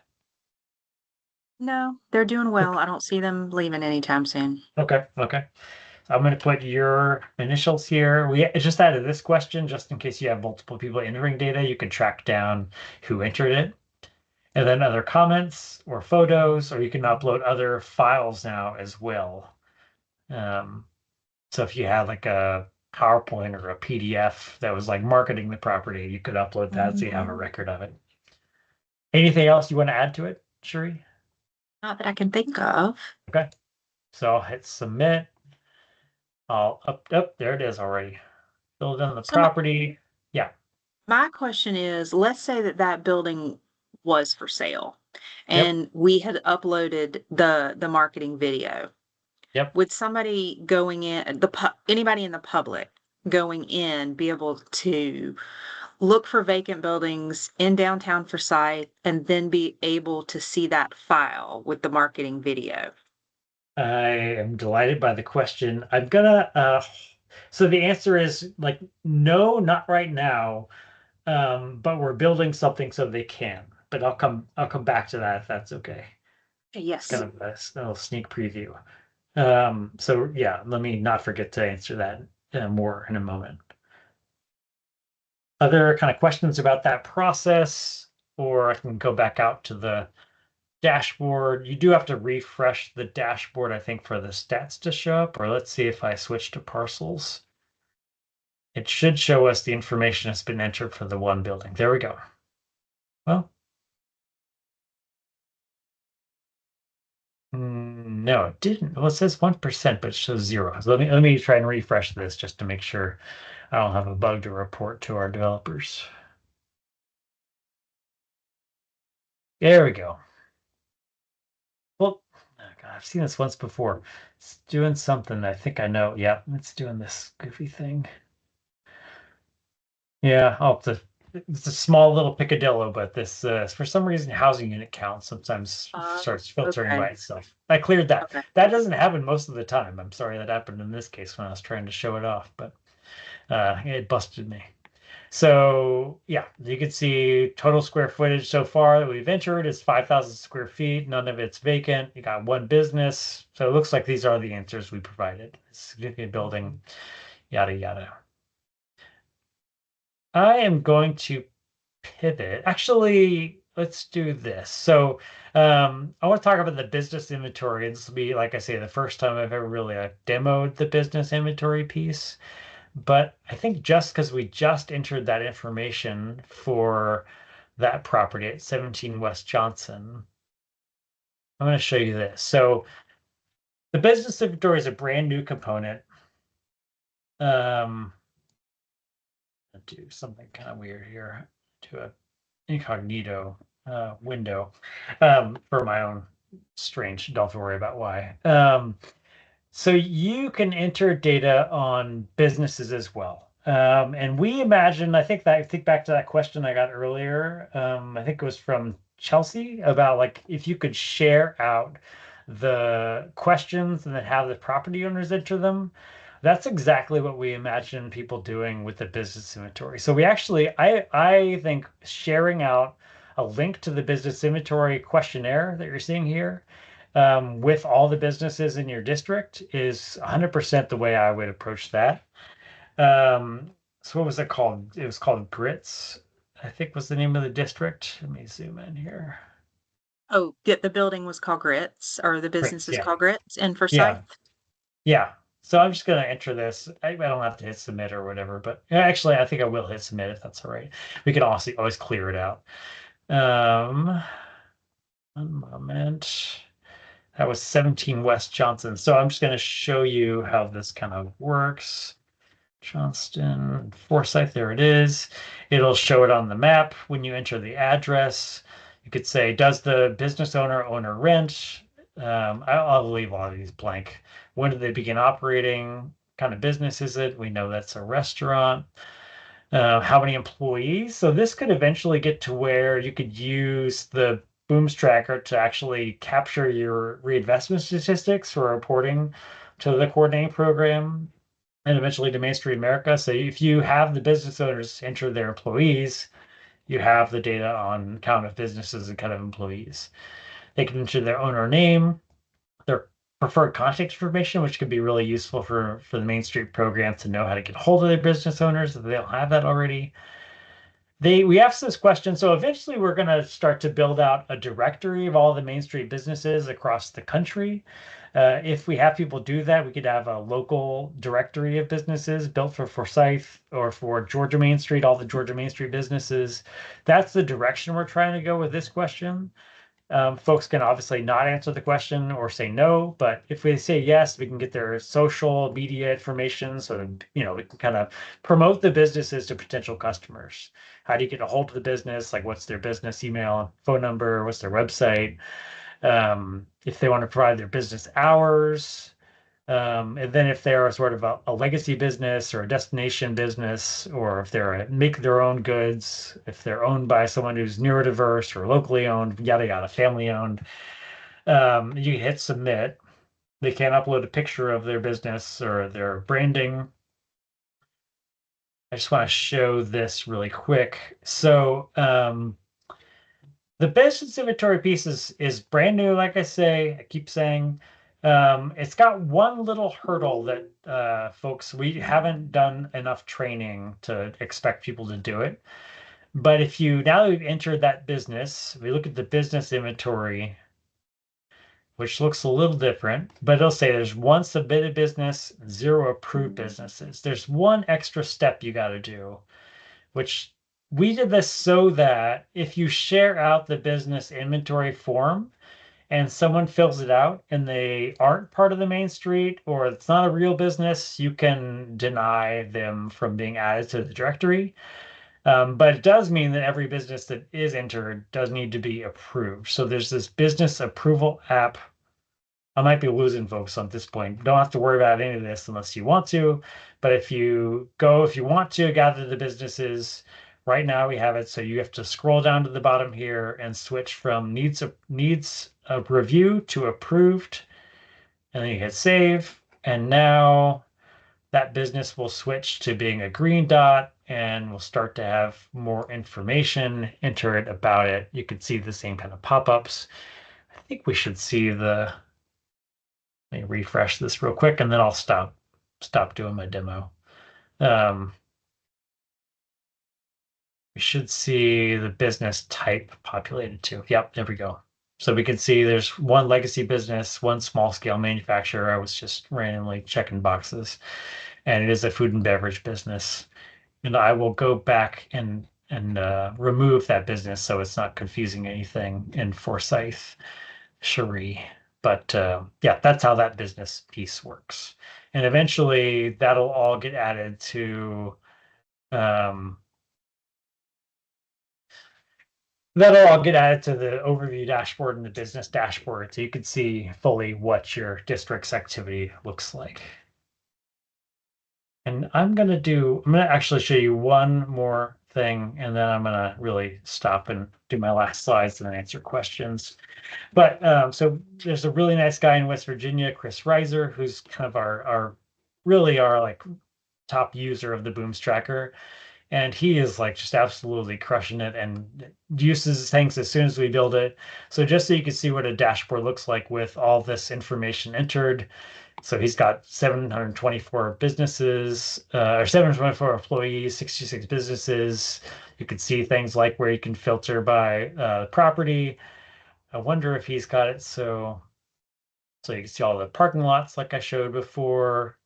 No, they're doing well. Okay. I don't see them leaving anytime soon. Okay. Okay. I'm going to put your initials here. We just added this question just in case you have multiple people entering data. You can track down who entered it. And then other comments or photos, or you can upload other files now as well. Um, so if you had like a PowerPoint or a PDF that was like marketing the property, you could upload that so you have a record of it. Anything else you want to add to it, Sheree? Not that I can think of. Okay. So I'll hit submit. I'll up, there it is already. Filled in the So my, property. Yeah. my question is, let's say that that building was for sale Yep. and we had uploaded the marketing video. Yep. Would somebody going in, anybody in the public going in be able to look for vacant buildings in downtown Forsyth and then be able to see that file with the marketing video? I am delighted by the question. I'm gonna so the answer is like no, not right now. But we're building something so they can. But I'll come back to that if that's okay. It's Yes. kind of a little sneak preview. So yeah, let me not forget to answer that more in a moment. Other kind of questions about that process, or I can go back out to the dashboard. You do have to refresh the dashboard, I think, for the stats to show up, or let's see if I switch to parcels. It should show us the information that's been entered for the one building. There we go. Well, no, it didn't. Well, it says 1%, but it shows zero. So let me try and refresh this just to make sure I don't have a bug to report to our developers. There we go. Well, oh God, I've seen this once before. It's doing something. I think I know. Yep, it's doing this goofy thing. Yeah, it's a small little picadillo, but this for some reason housing unit count sometimes starts filtering Okay. by itself. I cleared that. Okay. That doesn't happen most of the time. I'm sorry that happened in this case when I was trying to show it off, but it busted me. So yeah, you can see total square footage so far that we've entered is 5,000 square feet. None of it's vacant. You got one business. So it looks like these are the answers we provided. Significant building, yada, yada. I am going to pivot. Actually, let's do this. So I want to talk about the business inventory. This will be, like I say, the first time I've ever really demoed the business inventory piece. But I think just because we just entered that information for that property at 17 West Johnson, I'm going to show you this. So the business inventory is a brand new component. I'll do something kind of weird here to a incognito window for my own strange. Don't have to worry about why. So you can enter data on businesses as well. And we imagine, I think back to that question I got earlier. I think it was from Chelsea about like if you could share out the questions and then have the property owners enter them. That's exactly what we imagine people doing with the business inventory. So we actually, I think sharing out a link to the business inventory questionnaire that you're seeing here with all the businesses in your district is 100% the way I would approach that. So what was it called? It was called GRITS. I think was the name of the district. Let me zoom in here. Oh, the building was called Grits, or the business Grits, is yeah. called Grits in Yeah. Forsyth. Yeah. So I'm just going to enter this. I don't have to hit submit or whatever, but actually, I think I will hit submit if that's all right. We can also always clear it out. One moment. That was 17 West Johnson. So I'm just going to show you how this kind of works. Johnston, Forsyth, there it is. It'll show it on the map when you enter the address. You could say, does the business owner own or rent? I'll leave all of these blank. When did they begin operating? What kind of business is it? We know that's a restaurant. How many employees? So this could eventually get to where you could use the BOOMS tracker to actually capture your reinvestment statistics for reporting to the coordinating program and eventually to Main Street America. So if you have the business owners enter their employees, you have the data on count of businesses and count of employees. They can enter their owner name, their preferred contact information, which could be really useful for the Main Street program to know how to get hold of their business owners if they don't have that already. We asked this question, so eventually we're going to start to build out a directory of all the Main Street businesses across the country. If we have people do that, we could have a local directory of businesses built for Forsyth or for Georgia Main Street, all the Georgia Main Street businesses. That's the direction we're trying to go with this question. Folks can obviously not answer the question or say no, but if we say yes, we can get their social media information so that, we can kind of promote the businesses to potential customers. How do you get a hold of the business? Like, what's their business email, phone number, what's their website? If they want to provide their business hours, and then if they're sort of a legacy business or a destination business, or if they're a make their own goods, if they're owned by someone who's neurodiverse or locally owned, yada yada, family owned, you hit submit. They can upload a picture of their business or their branding. I just want to show this really quick. So the business inventory piece is brand new, like I keep saying. It's got one little hurdle that folks, we haven't done enough training to expect people to do it. But if now that we've entered that business, we look at the business inventory, which looks a little different, but it'll say there's one submitted business, 0 approved businesses. There's one extra step you got to do, which we did this so that if you share out the business inventory form and someone fills it out and they aren't part of the Main Street or it's not a real business, you can deny them from being added to the directory. But it does mean that every business that is entered does need to be approved. So there's this business approval app. I might be losing folks at this point. Don't have to worry about any of this unless you want to. But if you want to gather the businesses, right now we have it. So you have to scroll down to the bottom here and switch from needs a review to approved. And then you hit save. And now that business will switch to being a green dot and we'll start to have more information enter it about it. You can see the same kind of pop-ups. I think we should see let me refresh this real quick and then I'll stop doing my demo. We should see the business type populated too. Yep, there we go. So we can see there's one legacy business, one small scale manufacturer. I was just randomly checking boxes, and it is a food and beverage business. And I will go back and remove that business so it's not confusing anything in Forsyth Cherie. But yeah, that's how that business piece works. And eventually that'll all get added to the overview dashboard and the business dashboard so you can see fully what your district's activity looks like. And I'm going to actually show you one more thing, and then I'm going to really stop and do my last slides and then answer questions. But so there's a really nice guy in West Virginia, Chris Reiser, who's kind of our like top user of the BOOMS tracker. And he is like just absolutely crushing it and uses things as soon as we build it. So just so you can see what a dashboard looks like with all this information entered. So he's got 724 businesses, or 724 employees, 66 businesses. You can see things like where you can filter by property. I wonder if he's got it so you can see all the parking lots like I showed before.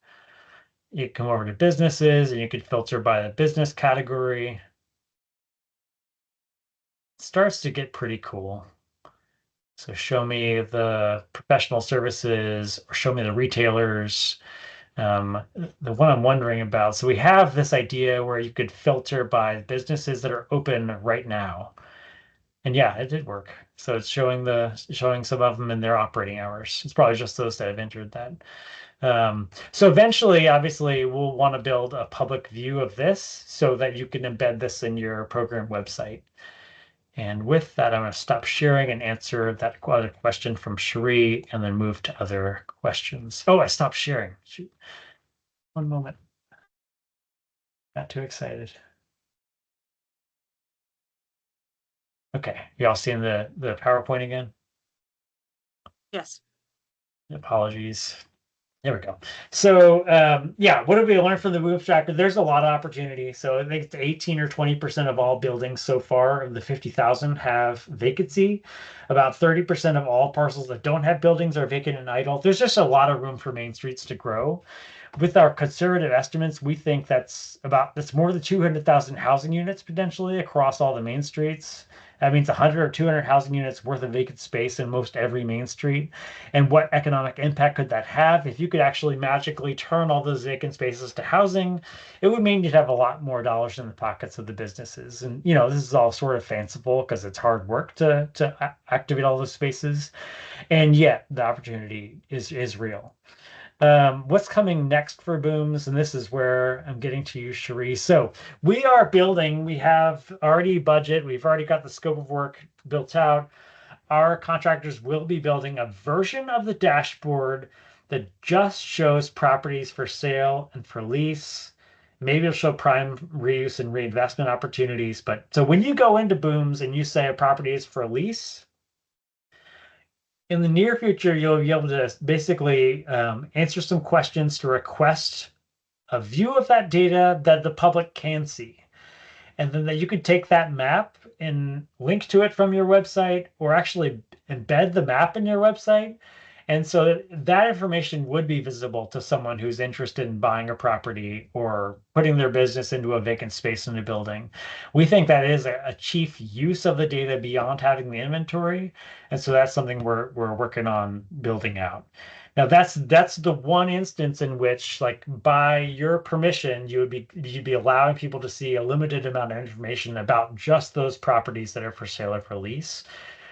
You come over to businesses and you can filter by the business category. It starts to get pretty cool. So show me the professional services or show me the retailers. The one I'm wondering about. So we have this idea where you could filter by businesses that are open right now. And yeah, it did work. So it's showing some of them in their operating hours. It's probably just those that have entered that. So eventually, obviously, we'll want to build a public view of this so that you can embed this in your program website. And with that, I'm going to stop sharing and answer that other question from Cherie and then move to other questions. Oh, I stopped sharing. Shoot. One moment. Not too excited. Okay, y'all seeing the PowerPoint again? Yes. Apologies. There we go. So yeah, what have we learned from the BOOMS tracker? There's a lot of opportunity. So I think it's 18 or 20% of all buildings so far of the 50,000 have vacancy. About 30% of all parcels that don't have buildings are vacant and idle. There's just a lot of room for main streets to grow. With our conservative estimates, we think that's more than 200,000 housing units potentially across all the main streets. That means 100 or 200 housing units worth of vacant space in most every main street. And what economic impact could that have? If you could actually magically turn all those vacant spaces to housing, it would mean you'd have a lot more dollars in the pockets of the businesses. And this is all sort of fanciful because it's hard work to activate all those spaces. And yet the opportunity is real. What's coming next for BOOMS? And this is where I'm getting to you, Cherie. So we are building, we have already budget, we've already got the scope of work built out. Our contractors will be building a version of the dashboard that just shows properties for sale and for lease. Maybe it'll show prime reuse and reinvestment opportunities. But so when you go into BOOMS and you say a property is for lease, in the near future, you'll be able to basically answer some questions to request a view of that data that the public can see. And then that you could take that map and link to it from your website or actually embed the map in your website. And so that information would be visible to someone who's interested in buying a property or putting their business into a vacant space in a building. We think that is a chief use of the data beyond having the inventory. And so that's something we're working on building out. Now that's the one instance in which, like, by your permission, you'd be allowing people to see a limited amount of information about just those properties that are for sale or for lease.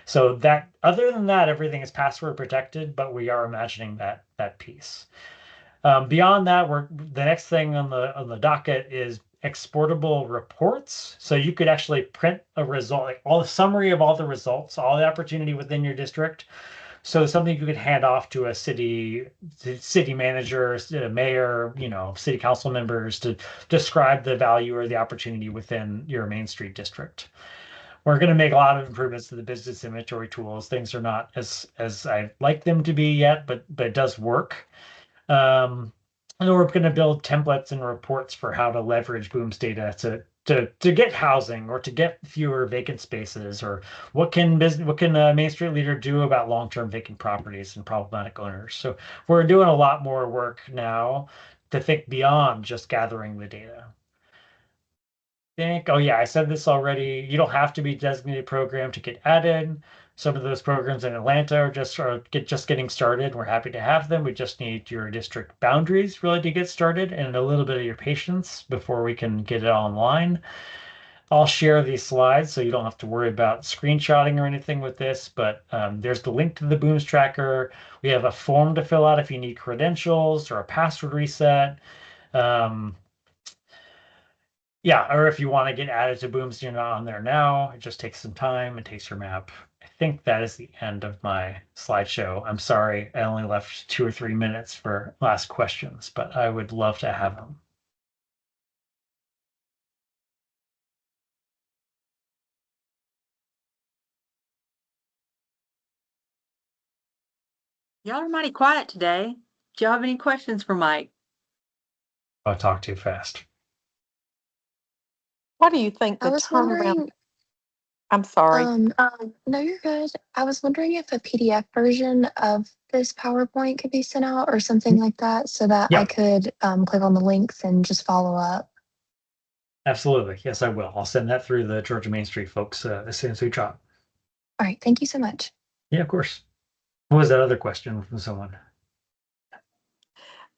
So that other than that, everything is password protected, but we are imagining that piece. Beyond that, the next thing on the docket is exportable reports. So you could actually print a result, like all the summary of all the results, all the opportunity within your district. So something you could hand off to a city manager, a mayor, city council members to describe the value or the opportunity within your Main Street district. We're going to make a lot of improvements to the business inventory tools. Things are not as I'd like them to be yet, but it does work. And we're going to build templates and reports for how to leverage BOOMS data to get housing or to get fewer vacant spaces, or what can a Main Street leader do about long-term vacant properties and problematic owners. So we're doing a lot more work now to think beyond just gathering the data. Oh yeah, I said this already. You don't have to be designated program to get added. Some of those programs in Atlanta are just getting started. We're happy to have them. We just need your district boundaries really to get started and a little bit of your patience before we can get it online. I'll share these slides so you don't have to worry about screenshotting or anything with this, but there's the link to the BOOMS tracker. We have a form to fill out if you need credentials or a password reset. Yeah, or if you want to get added to BOOMS, you're not on there now. It just takes some time. It takes your map. I think that is the end of my slideshow. I'm sorry, I only left 2 or 3 minutes for last questions, but I would love to have them. Y'all are mighty quiet today. Do y'all have any questions for Mike? I'll talk too fast. What do you think I the was turnaround? wondering, I'm sorry. no, you're good. I was wondering if a PDF version of this PowerPoint could be sent out or something like that so that I Yeah, could click on the links and just follow up. absolutely. Yes, I will. I'll send that through the Georgia Main Street folks as soon as we drop. All right. Thank you so much. Yeah, of course. What was that other question from someone?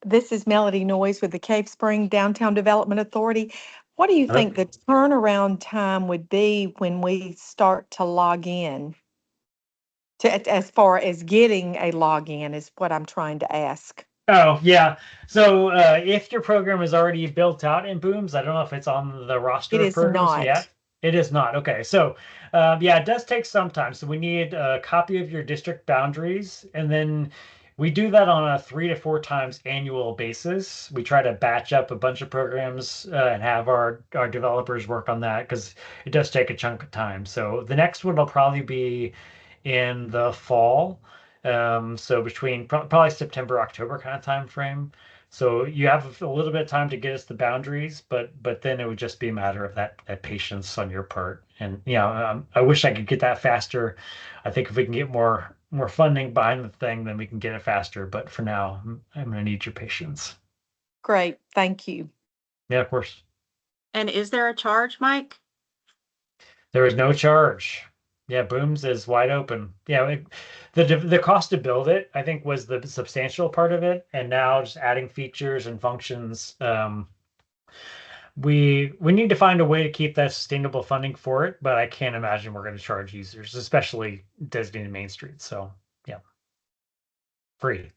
This is Melody Noyes with the Cave Spring Downtown Development Authority. What do you Hello? think the turnaround time would be when we start to log in? As far as getting a login is what I'm trying to ask. Oh, yeah. So if your program is already built out in Booms, I don't know if it's on the roster It of is programs not. yet. It is not. Okay. So yeah, it does take some time. So we need a copy of your district boundaries, and then we do that on a 3 to 4 times annual basis. We try to batch up a bunch of programs and have our developers work on that because it does take a chunk of time. So the next one will probably be in the fall. So between probably September, October kind of time frame. So you have a little bit of time to get us the boundaries, but then it would just be a matter of that patience on your part. And I wish I could get that faster. I think if we can get more funding behind the thing, then we can get it faster. But for now, I'm going to need your patience. Great, thank you. Yeah, of course. And is there a charge, Mike? There is no charge. Yeah, Booms is wide open. Yeah, the cost to build it, I think, was the substantial part of it, and now just adding features and functions. We need to find a way to keep that sustainable funding for it, but I can't imagine we're going to charge users, especially designated Main Street. So yeah, free.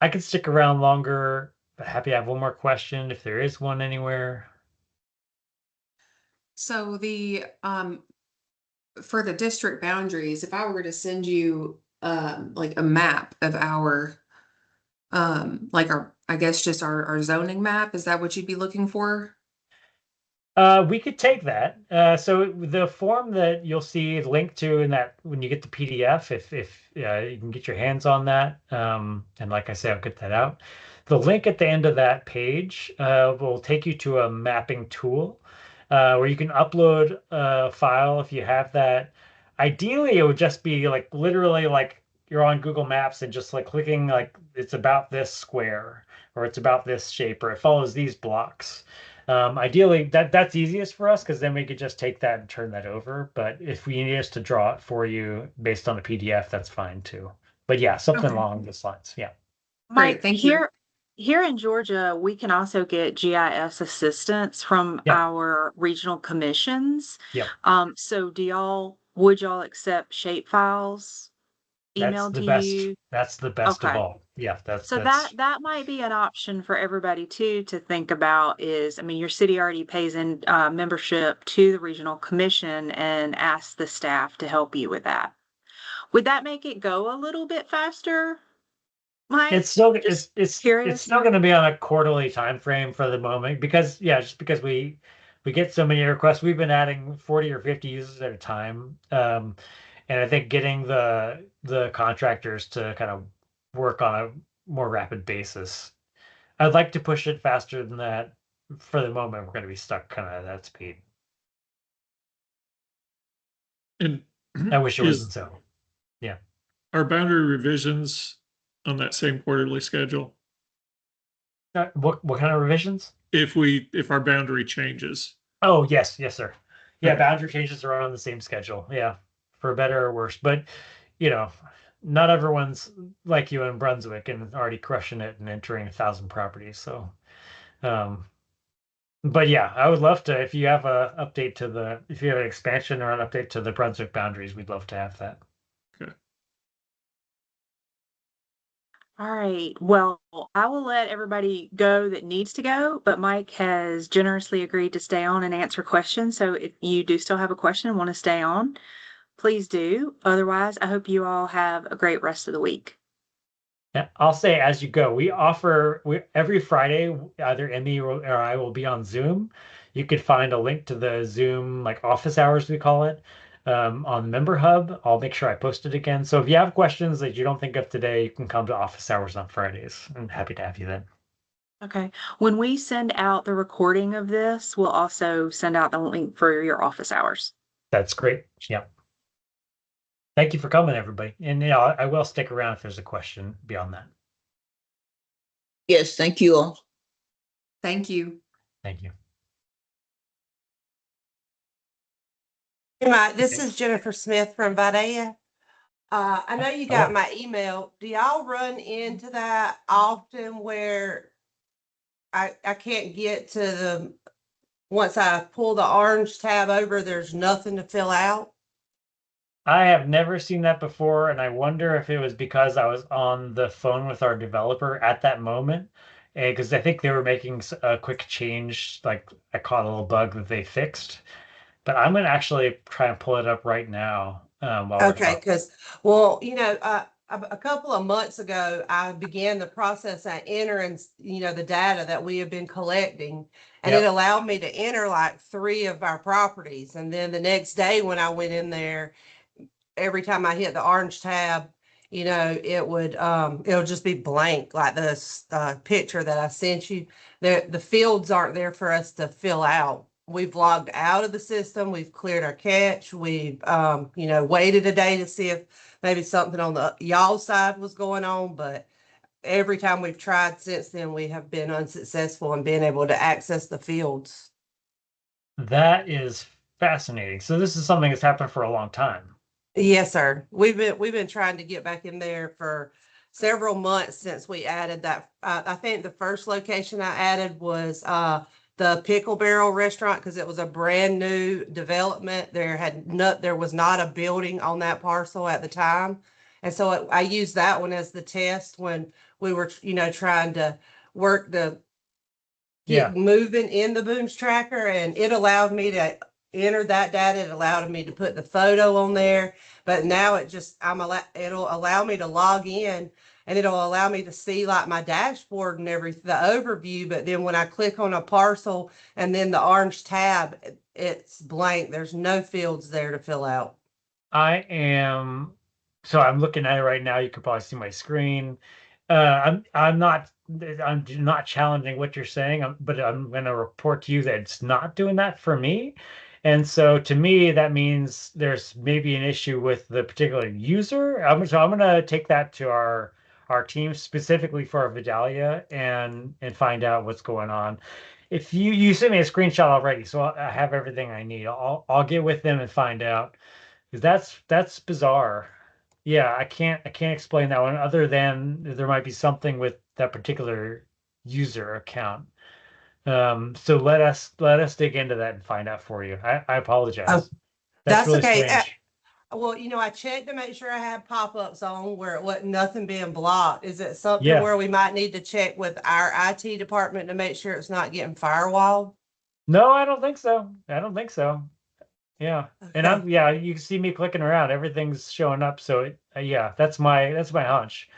I could stick around longer, but happy to have one more question if there is one anywhere. So for the district boundaries, if I were to send you like a map of our like our, I guess just our zoning map, is that what you'd be looking for? We could take that. So the form that you'll see linked to in that when you get the PDF, if you can get your hands on that, and like I say, I'll get that out. The link at the end of that page will take you to a mapping tool where you can upload a file if you have that. Ideally, it would just be like literally like you're on Google Maps and just like clicking like it's about this square or it's about this shape or it follows these blocks. Ideally, that's easiest for us because then we could just take that and turn that over. But if we need us to draw it for you based on a PDF, that's fine too. But yeah, something Okay. along those lines. Yeah. Great, Mike, thank you. here in Georgia, we can also get GIS assistance from Yeah. our regional commissions. Yep. Would y'all accept shape files That's emailed the to best. you? That's the best of Okay. all. Yeah, So that might be an option for everybody too to think about is, I mean, your city already pays in membership to the regional commission and asks the staff to help you with that. Would that make it go a little bit faster, Mike? it's still Just it's curious. still going to be on a quarterly time frame for the moment because just because we get so many requests, we've been adding 40 or 50 users at a time. And I think getting the contractors to kind of work on a more rapid basis. I'd like to push it faster than that. For the moment, we're going to be stuck kind of at that speed. And I wish it wasn't is so. Yeah. our boundary revisions on that same quarterly schedule? What kind of revisions? If our boundary changes. Oh, yes, sir. Yeah, Okay. boundary changes are on the same schedule. Yeah, for better or worse. But you know, not everyone's like you in Brunswick and already crushing it and entering 1,000 properties. So, um, but yeah, I would love to. If you have if you have an expansion or an update to the Brunswick boundaries, we'd love to have that. Okay. All right. Well, I will let everybody go that needs to go, but Mike has generously agreed to stay on and answer questions. So if you do still have a question and want to stay on, please do. Otherwise, I hope you all have a great rest of the week. Yeah, I'll say as you go, we every Friday, either Emmy or I will be on Zoom. You could find a link to the Zoom like office hours we call it on the Member Hub. I'll make sure I post it again. So if you have questions that you don't think of today, you can come to office hours on Fridays. I'm happy to have you then. Okay. When we send out the recording of this, we'll also send out the link for your office hours. That's great. Yeah. Thank you for coming, everybody. And I will stick around if there's a question beyond that. Yes, thank you all. Thank you. Thank you. Hey, Mike, this Okay. is Jennifer Smith from Vidalia. I know you got Hello. my email. Do y'all run into that often where I can't get to once I pull the orange tab over, there's nothing to fill out? I have never seen that before, and I wonder if it was because I was on the phone with our developer at that moment, because I think they were making a quick change. Like I caught a little bug that they fixed, but I'm gonna actually try and pull it up right now while we're Okay, talking. because, well, a couple of months ago, I began the process at entering, the data that we have been collecting. And it Yep. allowed me to enter like 3 of our properties. And then the next day when I went in there, every time I hit the orange tab, it'll just be blank, like this picture that I sent you. The fields aren't there for us to fill out. We've logged out of the system. We've cleared our cache. We've, waited a day to see if maybe something on the y'all side was going on. But every time we've tried since then, we have been unsuccessful in being able to access the fields. That is fascinating. So this is something that's happened for a long time. Yes, sir. We've been trying to get back in there for several months since we added that. I think the first location I added was the Pickle Barrel restaurant because it was a brand new development. There was not a building on that parcel at the time. And so I used that one as the test when we were, trying to work the Yeah. get moving in the Booms tracker, and it allowed me to enter that data. It allowed me to put the photo on there, but now it'll allow me to log in, and it'll allow me to see like my dashboard and the overview. But then when I click on a parcel and then the orange tab, it's blank. There's no fields there to fill out. So I'm looking at it right now. You can probably see my screen. I'm not challenging what you're saying, but I'm going to report to you that it's not doing that for me. And so to me, that means there's maybe an issue with the particular user. So I'm going to take that to our team specifically for our Vidalia and find out what's going on. If you sent me a screenshot already, so I have everything I need. I'll get with them and find out. Because that's bizarre. Yeah, I can't explain that one other than there might be something with that particular user account. So let us dig into that and find out for you. I Oh, apologize. That's that's really okay. strange. Well, I checked to make sure I had pop-ups on where it wasn't nothing being blocked. Is it something Yeah. where we might need to check with our IT department to make sure it's not getting firewalled? No, I don't think so. I don't think so. Yeah. And Okay. you can see me clicking around. Everything's showing up. So yeah, that's my hunch.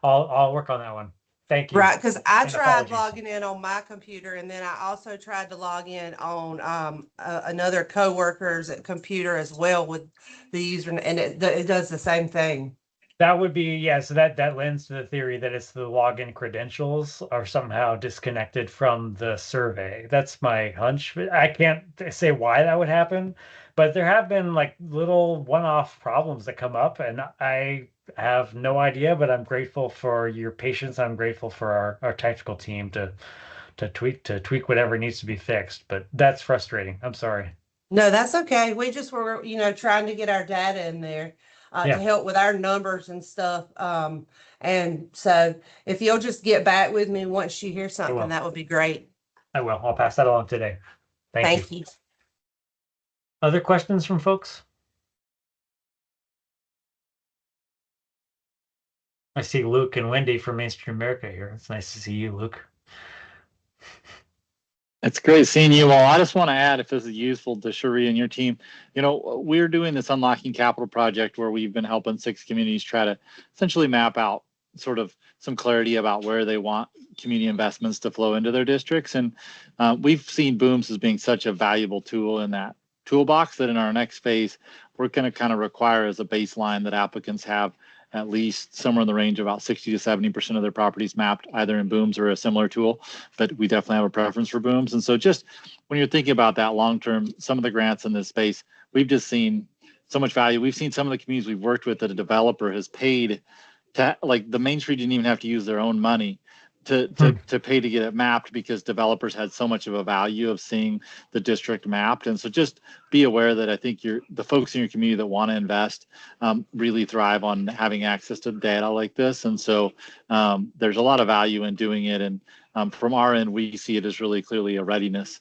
I'll work on that one. Thank you. Right, because I And tried apologies. logging in on my computer, and then I also tried to log in on another coworker's computer as well with the user, and it does the same thing. That would be, yeah, so that lends to the theory that it's the login credentials are somehow disconnected from the survey. That's my hunch. I can't say why that would happen, but there have been like little one-off problems that come up, and I have no idea, but I'm grateful for your patience. I'm grateful for our technical team to tweak whatever needs to be fixed, but that's frustrating. I'm sorry. No, that's okay. We just were, trying to get our data in there to Yeah, help with our numbers and stuff. And so if you'll just get back with me once you hear I something, will. that would be great. I will. I'll pass that along today. Thank you. Thank you. Other questions from folks? I see Luke and Wendy from Main Street America here. It's nice to see you, Luke. It's great seeing you all. I just want to add, if this is useful to Cherie and your team, we're doing this Unlocking Capital project where we've been helping 6 communities try to essentially map out sort of some clarity about where they want community investments to flow into their districts. And we've seen BOOMS as being such a valuable tool in that toolbox that in our next phase, we're going to kind of require as a baseline that applicants have at least somewhere in the range of about 60 to 70% of their properties mapped either in BOOMS or a similar tool, but we definitely have a preference for BOOMS. And so just when you're thinking about that long term, some of the grants in this space, we've just seen so much value. We've seen some of the communities we've worked with that a developer has paid to, like the Main Street didn't even have to use their own money to pay to get it mapped because developers had so much of a value of seeing the district mapped. And so just be aware that I think the folks in your community that want to invest really thrive on having access to data like this. And so there's a lot of value in doing it. And from our end, we see it as really clearly a readiness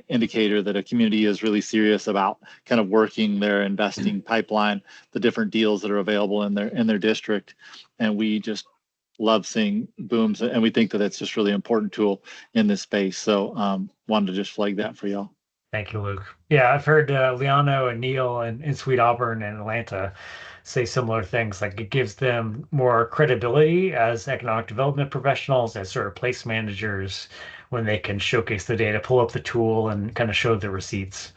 indicator that a community is really serious about kind of working their investing pipeline, the different deals that are available in their district. And we just love seeing BOOMS, and we think that it's just really important tool in this space. So wanted to just flag that for y'all. Thank you, Luke. Yeah, I've heard Leano and Neil in Sweet Auburn and Atlanta say similar things. Like it gives them more credibility as economic development professionals, as sort of place managers, when they can showcase the data, pull up the tool, and kind of show the receipts.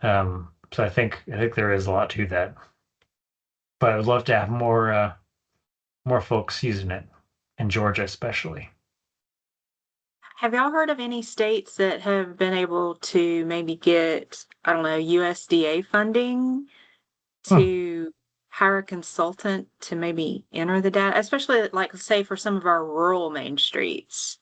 So I think there is a lot to that. But I would love to have more folks using it in Georgia, especially. Have y'all heard of any states that have been able to maybe get, I don't know, USDA funding to hire a consultant to maybe enter the data, especially like say for some of our rural main streets?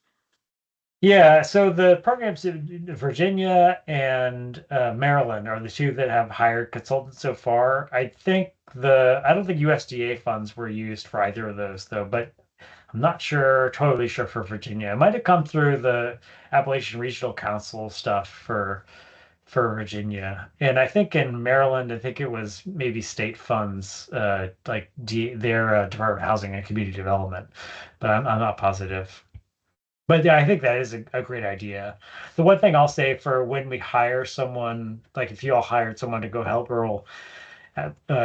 Yeah, so the programs in Virginia and Maryland are the two that have hired consultants so far. I don't think USDA funds were used for either of those though, but I'm not totally sure for Virginia. It might have come through the Appalachian Regional Council stuff for Virginia. And I think in Maryland, I think it was maybe state funds, like their Department of Housing and Community Development, but I'm not positive. But yeah, I think that is a great idea. The one thing I'll say for when we hire someone, like if you all hired someone to go help rural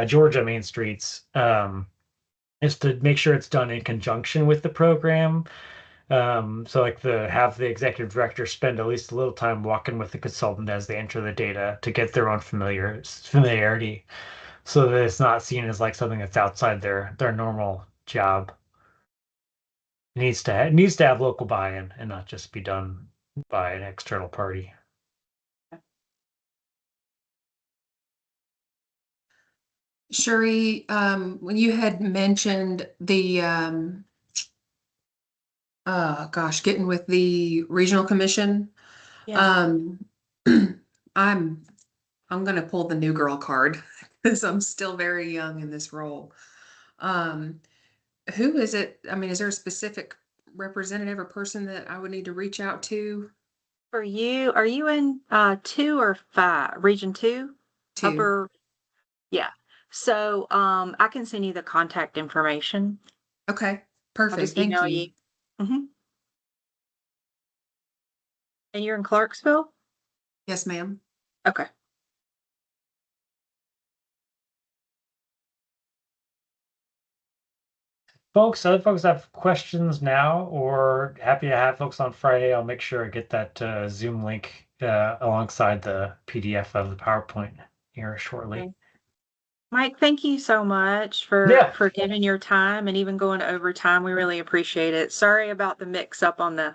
Georgia main streets, is to make sure it's done in conjunction with the program. So like have the executive director spend at least a little time walking with the consultant as they enter the data to get their own familiarity, so that it's not seen as like something that's outside their normal job. It needs to have local buy-in and not just be done by an external party. Shuri, when you had mentioned the getting with the regional commission, I'm gonna pull the new girl card because I'm still very young in this role. Who is it? I mean, is there a specific representative or person that I would need to reach out to? For you, are you in 2 or 5? Region 2? 2. Upper, yeah. So I can send you the contact information. Okay, I'll perfect. just Thank email you. you. And you're in Clarksville? Yes, ma'am. Okay. Other folks have questions now, or happy to have folks on Friday. I'll make sure I get that Zoom link alongside the PDF of the PowerPoint here shortly. Okay. Mike, thank you so much for giving your time and even going over time. We really appreciate it. Sorry about the mix up on the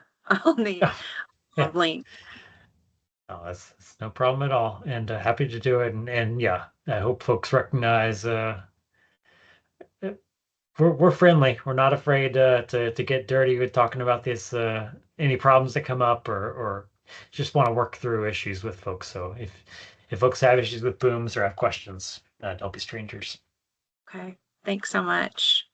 link. Oh, that's no problem at all, and happy to do it. And yeah, I hope folks recognize we're friendly. We're not afraid to get dirty with talking about this. Any problems that come up, or just want to work through issues with folks. So if folks have issues with BOOMS or have questions, don't be strangers. Okay. Thanks so much.